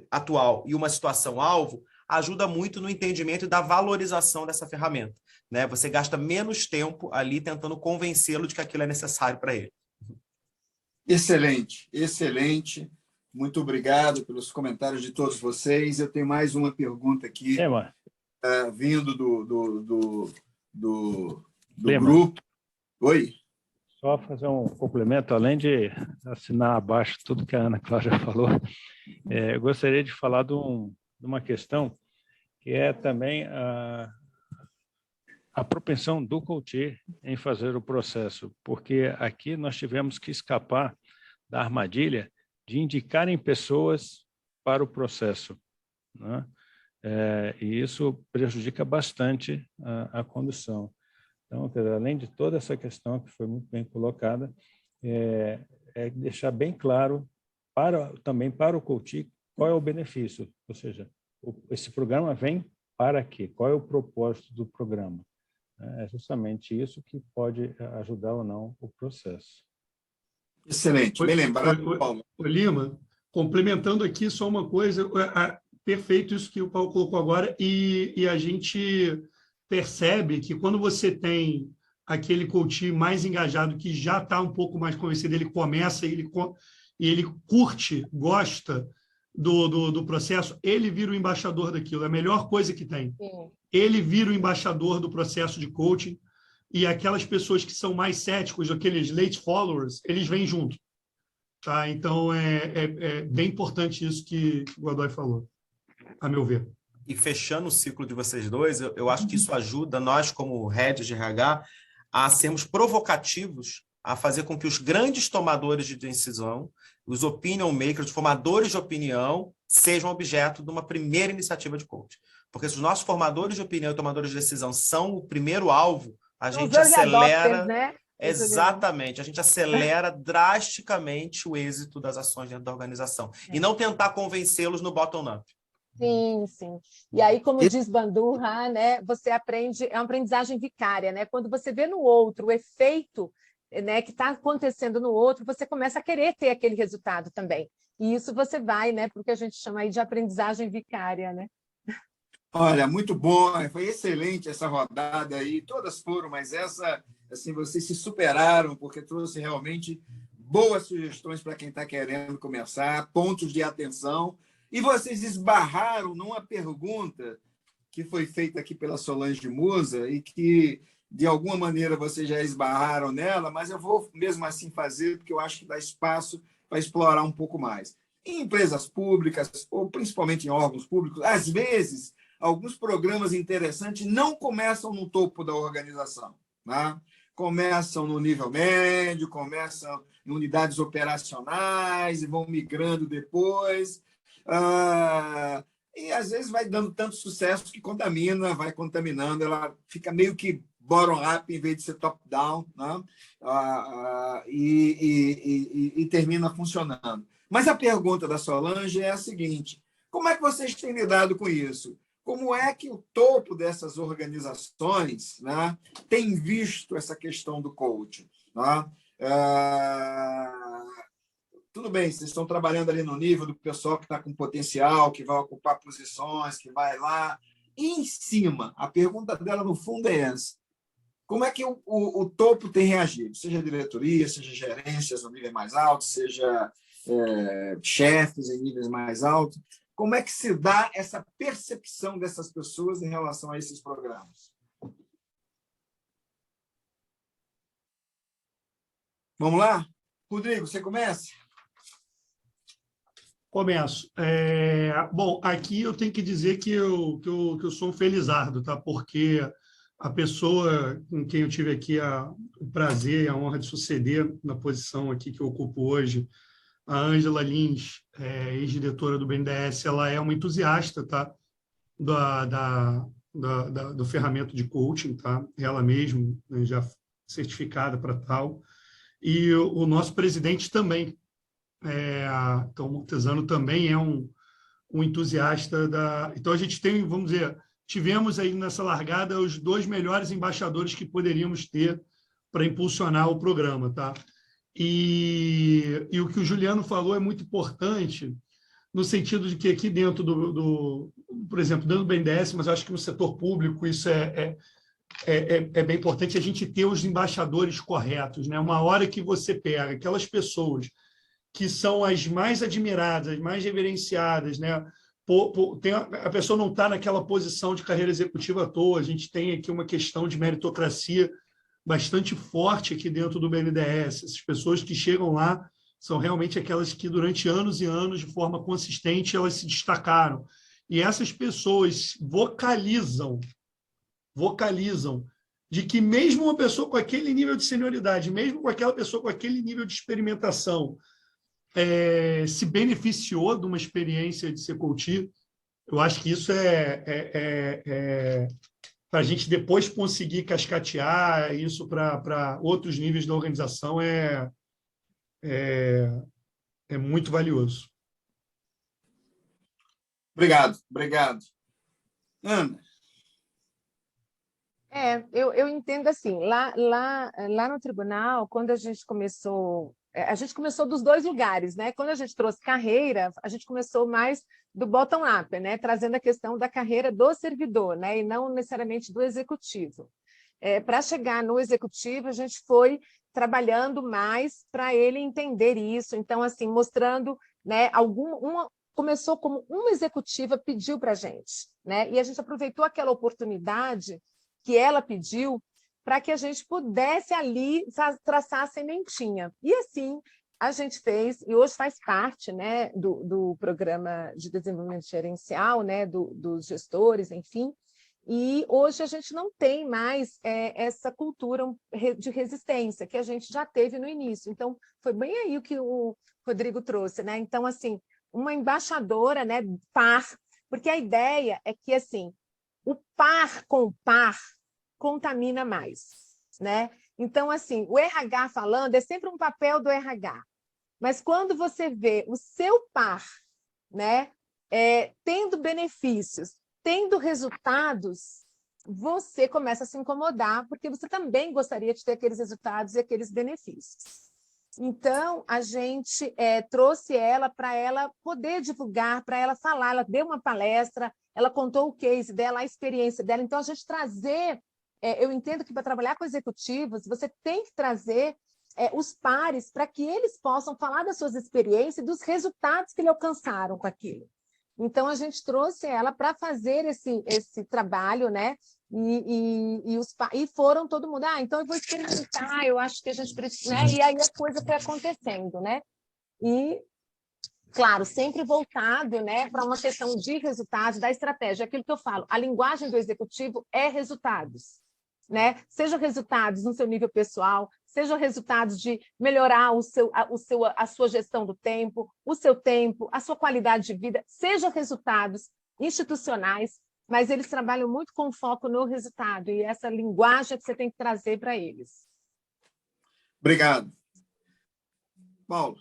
atual e uma situação alvo, ajuda muito no entendimento e da valorização dessa ferramenta, né? Você gasta menos tempo ali tentando convencê-lo de que aquilo é necessário para ele. Excelente, excelente. Muito obrigado pelos comentários de todos vocês. Eu tenho mais uma pergunta aqui, vindo do grupo. Oi? Só fazer um complemento, além de assinar abaixo tudo que a Ana Cláudia falou, eu gostaria de falar de uma questão que é também a propensão do coach em fazer o processo, porque aqui nós tivemos que escapar da armadilha de indicarem pessoas para o processo, né? E isso prejudica bastante a condução. Então, além de toda essa questão que foi muito bem colocada, é deixar bem claro também para o coach qual é o benefício, ou seja, esse programa vem para quê? Qual é o propósito do programa? É justamente isso que pode ajudar ou não o processo. Excelente, bem lembrado, Paulo. Lima, complementando aqui só uma coisa, perfeito isso que o Paulo colocou agora, e a gente percebe que quando você tem aquele coach mais engajado, que já está um pouco mais convencido, ele começa, ele curte, gosta do processo, ele vira o embaixador daquilo, é a melhor coisa que tem. Sim. Ele vira o embaixador do processo de coaching, e aquelas pessoas que são mais céticos, aqueles late followers, eles vêm junto. Tá? Então, é bem importante isso que o Godoy falou, a meu ver. E fechando o ciclo de vocês dois, eu acho que isso ajuda nós, como heads de RH, a sermos provocativos a fazer com que os grandes tomadores de decisão, os opinion makers, os formadores de opinião, sejam objeto de uma primeira iniciativa de coaching. Porque se os nossos formadores de opinião e tomadores de decisão são o primeiro alvo, a gente acelera... né? Exatamente, a gente acelera drasticamente o êxito das ações dentro da organização. E não tentar convencê-los no bottom-up. Sim, sim. E aí, como diz Bandurra, né, você aprende, é uma aprendizagem vicária, né? Quando você vê no outro o efeito, né, que está acontecendo no outro, você começa a querer ter aquele resultado também. E isso você vai, né, porque a gente chama aí de aprendizagem vicária, né? Olha, muito bom, foi excelente essa rodada aí, todas foram, mas essa, assim, vocês se superaram, porque trouxe realmente boas sugestões para quem está querendo começar, pontos de atenção, e vocês esbarraram numa pergunta que foi feita aqui pela Solange Musa e que, de alguma maneira, vocês já esbarraram nela, mas eu vou mesmo assim fazer, porque eu acho que dá espaço para explorar um pouco mais. Em empresas públicas, ou principalmente em órgãos públicos, às vezes, alguns programas interessantes não começam no topo da organização, né? Começam no nível médio, começam em unidades operacionais e vão migrando depois. E, às vezes, vai dando tanto sucesso que contamina, vai contaminando, ela fica meio que bottom-up em vez de ser top-down, né? E termina funcionando. Mas a pergunta da Solange é a seguinte: como é que vocês têm lidado com isso? Como é que o topo dessas organizações, né, tem visto essa questão do coaching? Né? Tudo bem, vocês estão trabalhando ali no nível do pessoal que está com potencial, que vai ocupar posições, que vai lá. E em cima, a pergunta dela, no fundo, é essa: como é que o topo tem reagido? Seja diretoria, seja gerências no nível mais alto, seja chefes em níveis mais altos. Como é que se dá essa percepção dessas pessoas em relação a esses programas? Vamos lá? Rodrigo, você começa? Começo. Bom, aqui eu tenho que dizer que eu sou um felizardo, tá? Porque a pessoa com quem eu tive aqui o prazer e a honra de suceder na posição aqui que eu ocupo hoje, a Ângela Lins, ex-diretora do BNDES, ela é uma entusiasta, tá? Do ferramenta de coaching, tá? Ela mesma, né, já certificada para tal. E o nosso presidente também, então, o Montesano também é um entusiasta da... Então, a gente tem, vamos dizer, tivemos aí nessa largada os 2 melhores embaixadores que poderíamos ter para impulsionar o programa, tá? E o que o Juliano falou é muito importante, no sentido de que aqui dentro por exemplo, dentro do BNDES, mas acho que no setor público isso é bem importante, a gente ter os embaixadores corretos, né? Uma hora que você pega aquelas pessoas que são as mais admiradas, as mais reverenciadas, né? A pessoa não está naquela posição de carreira executiva à toa, a gente tem aqui uma questão de meritocracia bastante forte aqui dentro do BNDES. Essas pessoas que chegam lá são realmente aquelas que, durante anos e anos, de forma consistente, elas se destacaram. E essas pessoas vocalizam de que mesmo uma pessoa com aquele nível de senioridade, mesmo com aquela pessoa com aquele nível de experimentação, se beneficiou de uma experiência de ser coach, eu acho que isso para a gente depois conseguir cascatear isso para outros níveis da organização é muito valioso. Obrigado. Ana? Eu entendo assim, lá no tribunal, quando a gente começou dos 2 lugares, né? Quando a gente trouxe carreira, a gente começou mais do bottom-up, né? Trazendo a questão da carreira do servidor, né? E não necessariamente do executivo. Para chegar no executivo, a gente foi trabalhando mais para ele entender isso. Então, assim, mostrando, né, começou como uma executiva pediu para a gente, né? E a gente aproveitou aquela oportunidade que ela pediu para que a gente pudesse ali traçar a sementinha. E assim a gente fez, e hoje faz parte, né, do programa de desenvolvimento gerencial, né, dos gestores, enfim. E hoje a gente não tem mais essa cultura de resistência que a gente já teve no início. Então, foi bem aí o que o Rodrigo trouxe, né? Então, assim, uma embaixadora, né, par, porque a ideia é que, assim, o par com o par contamina mais, né? Então, assim, o RH falando é sempre um papel do RH, mas quando você vê o seu par, né, tendo benefícios, tendo resultados, você começa a se incomodar, porque você também gostaria de ter aqueles resultados e aqueles benefícios. Então, a gente trouxe ela para ela poder divulgar, para ela falar, ela deu uma palestra, ela contou o case dela, a experiência dela. Então, a gente trazer, eu entendo que para trabalhar com executivos, você tem que trazer os pares para que eles possam falar das suas experiências e dos resultados que eles alcançaram com aquilo. Então, a gente trouxe ela para fazer esse trabalho, né? E foram todo mundo, então eu vou experimentar, eu acho que a gente precisa, né? E aí a coisa foi acontecendo, né? E, claro, sempre voltado, né, para uma questão de resultados, da estratégia, aquilo que eu falo, a linguagem do executivo é resultados, né? Seja resultados no seu nível pessoal, seja resultados de melhorar a sua gestão do tempo, o seu tempo, a sua qualidade de vida, seja resultados institucionais, mas eles trabalham muito com foco no resultado, e essa linguagem que você tem que trazer para eles. Obrigado. Paulo.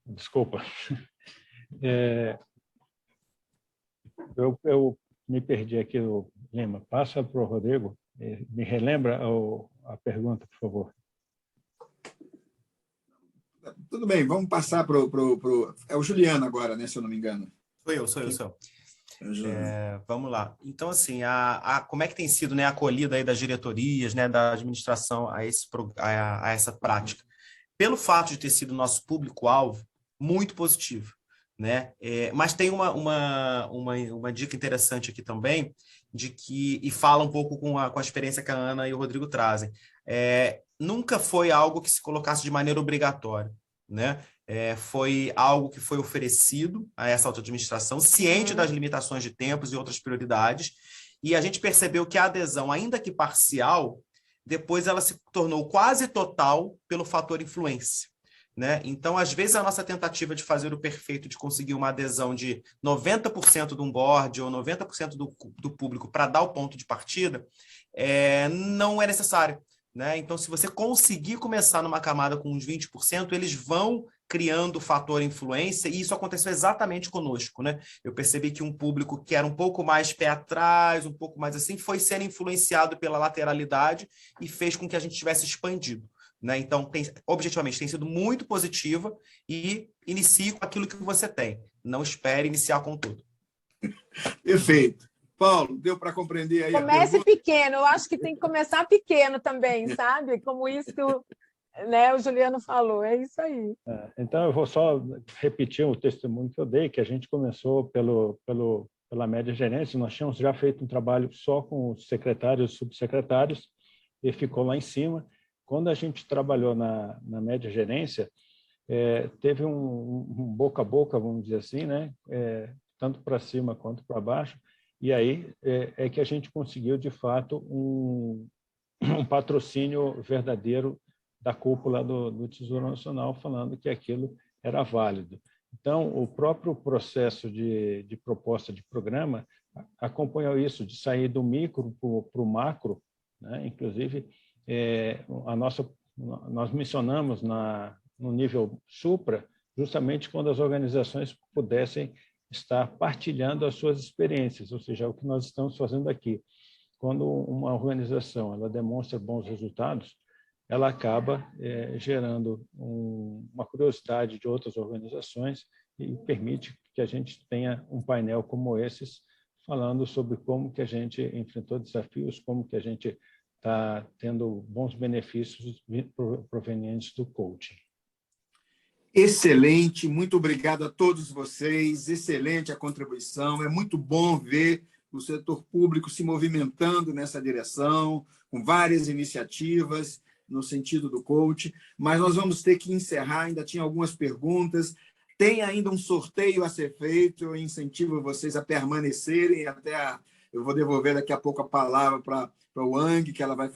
Desculpa. Eu me perdi aqui, Lima. Passa para o Rodrigo. Me relembra a pergunta, por favor. Tudo bem, vamos passar para o... É o Juliano agora, né, se eu não me engano. Sou eu. Vamos lá. Então, assim, como é que tem sido, né, a acolhida aí das diretorias, né, da administração a essa prática? Pelo fato de ter sido nosso público-alvo, muito positivo, né? Mas tem uma dica interessante aqui também, e fala um pouco com a experiência que a Ana e o Rodrigo trazem. Nunca foi algo que se colocasse de maneira obrigatória, né? Foi algo que foi oferecido a essa autoadministração, ciente das limitações de tempos e outras prioridades, e a gente percebeu que a adesão, ainda que parcial, depois ela se tornou quase total pelo fator influência, né? Então, às vezes, a nossa tentativa de fazer o perfeito, de conseguir uma adesão de 90% de um board ou 90% do público para dar o ponto de partida, não é necessário, né? Então, se você conseguir começar numa camada com uns 20%, eles vão criando o fator influência, e isso aconteceu exatamente conosco, né? Eu percebi que um público que era um pouco mais pé atrás, um pouco mais assim, foi sendo influenciado pela lateralidade e fez com que a gente tivesse expandido, né? Então, objetivamente, tem sido muito positiva, e inicie com aquilo que você tem. Não espere iniciar com tudo. Perfeito. Paulo, deu para compreender aí? Comece pequeno, eu acho que tem que começar pequeno também, sabe? Como isso que o Juliano falou, é isso aí. Então, eu vou só repetir o testemunho que eu dei, que a gente começou pela média gerência. Nós tínhamos já feito um trabalho só com os secretários e subsecretários, e ficou lá em cima. Quando a gente trabalhou na média gerência, teve um boca a boca, vamos dizer assim, né? Tanto para cima quanto para baixo, e aí é que a gente conseguiu, de fato, um patrocínio verdadeiro da cúpula do Tesouro Nacional, falando que aquilo era válido. Então, o próprio processo de proposta de programa acompanhou isso, de sair do micro para o macro, né? Inclusive, nós mencionamos no nível supra, justamente quando as organizações pudessem estar partilhando as suas experiências, ou seja, o que nós estamos fazendo aqui. Quando uma organização ela demonstra bons resultados, ela acaba gerando uma curiosidade de outras organizações e permite que a gente tenha um painel como esses, falando sobre como que a gente enfrentou desafios, como que a gente está tendo bons benefícios provenientes do coaching. Excelente, muito obrigado a todos vocês, excelente a contribuição, é muito bom ver o setor público se movimentando nessa direção, com várias iniciativas no sentido do coach, mas nós vamos ter que encerrar, ainda tinha algumas perguntas. Tem ainda um sorteio a ser feito, eu incentivo vocês a permanecerem eu vou devolver daqui a pouco a palavra para o Ang, que ela vai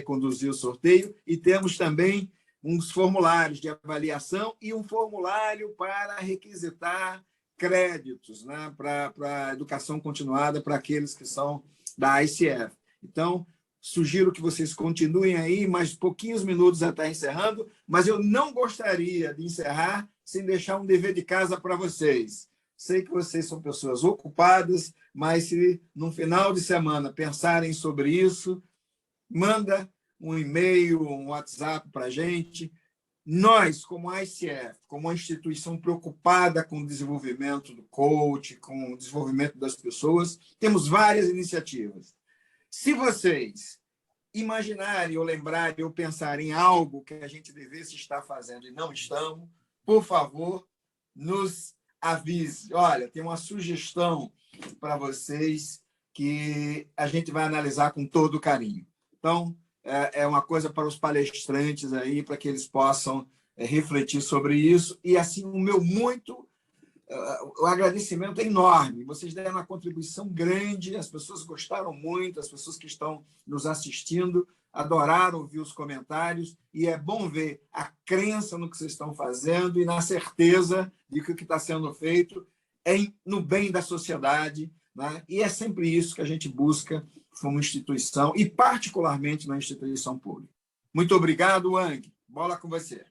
conduzir o sorteio, e temos também uns formulários de avaliação e um formulário para requisitar créditos, né, para a educação continuada para aqueles que são da ICF. Então, sugiro que vocês continuem aí, mais pouquinhos minutos até encerrando, mas eu não gostaria de encerrar sem deixar um dever de casa para vocês. Sei que vocês são pessoas ocupadas, mas se no final de semana pensarem sobre isso, manda um e-mail, um WhatsApp para a gente. Nós, como a ICF, como uma instituição preocupada com o desenvolvimento do coach, com o desenvolvimento das pessoas, temos várias iniciativas. Se vocês imaginarem ou lembrarem ou pensarem em algo que a gente devesse estar fazendo e não estamos, por favor, nos avise. Olha, tem uma sugestão para vocês que a gente vai analisar com todo carinho. Então, é uma coisa para os palestrantes aí, para que eles possam refletir sobre isso. E, assim, o agradecimento é enorme. Vocês deram uma contribuição grande, as pessoas gostaram muito, as pessoas que estão nos assistindo adoraram ouvir os comentários, e é bom ver a crença no que vocês estão fazendo e na certeza de que o que está sendo feito é no bem da sociedade, né? E é sempre isso que a gente busca como instituição, e particularmente na instituição pública. Muito obrigado, Ang. Bola com você.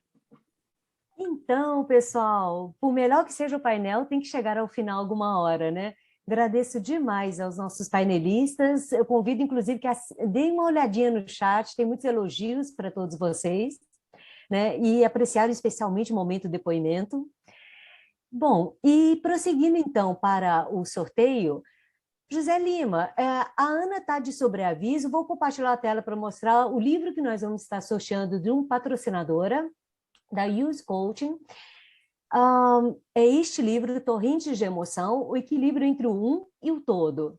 Então, pessoal, por melhor que seja o painel, tem que chegar ao final alguma hora, né? Agradeço demais aos nossos painelistas. Eu convido, inclusive, que deem uma olhadinha no chat, tem muitos elogios para todos vocês, né? E apreciaram especialmente o momento do depoimento. Bom, e prosseguindo, então, para o sorteio, José Lima, a Ana está de sobreaviso, vou compartilhar a tela para mostrar o livro que nós vamos estar sorteando de uma patrocinadora, da Use Coaching. É este livro, Torrentes de Emoção, o equilíbrio entre o um e o todo.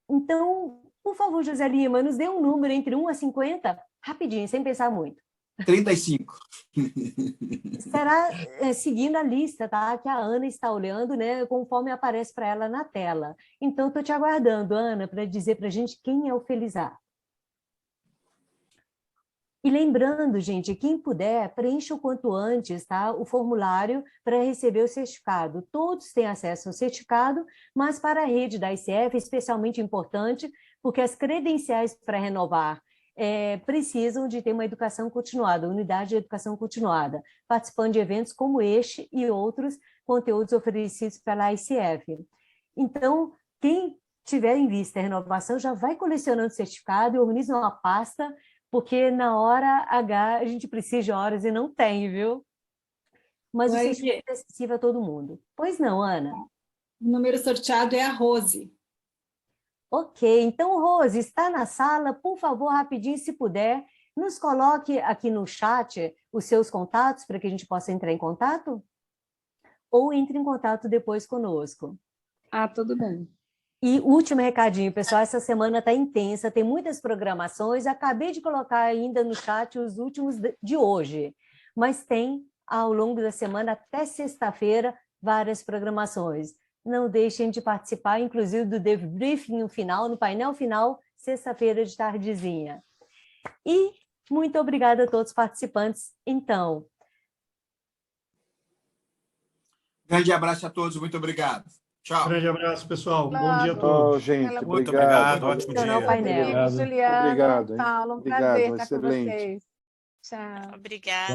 Então, por favor, José Lima, nos dê um número entre 1 a 50, rapidinho, sem pensar muito. 35. Será seguindo a lista, tá? Que a Ana está olhando, né? Conforme aparece para ela na tela. Então, estou te aguardando, Ana, para dizer para a gente quem é o Felizar. E lembrando, gente, quem puder, preencha o quanto antes, tá? O formulário para receber o certificado. Todos têm acesso ao certificado, mas para a rede da ICF é especialmente importante, porque as credenciais para renovar precisam de ter uma educação continuada, unidade de educação continuada, participando de eventos como este e outros conteúdos oferecidos pela ICF. Então, quem tiver em vista a renovação, já vai colecionando certificado e organiza uma pasta, porque na hora H a gente precisa de horas e não tem, viu? Mas o certificado é acessível a todo mundo. Pois não, Ana? O número sorteado é a Rose. Ok, então, Rose, está na sala, por favor, rapidinho, se puder, nos coloque aqui no chat os seus contatos para que a gente possa entrar em contato? Ou entre em contato depois conosco. Ah, tudo bem. E último recadinho, pessoal, essa semana está intensa, tem muitas programações, acabei de colocar ainda no chat os últimos de hoje, mas tem, ao longo da semana, até sexta-feira, várias programações. Não deixem de participar, inclusive do debriefing no final, no painel final, sexta-feira de tardezinha. E muito obrigada a todos os participantes. Então. Grande abraço a todos, muito obrigado. Tchau. Grande abraço, pessoal. Claro. Bom dia a todos. Gente, Muito obrigado, ótimo dia. Painel. Obrigado. Juliana, Obrigado, hein? Paulo, um Obrigado, prazer estar com excelente. vocês. Tchau. Obrigada.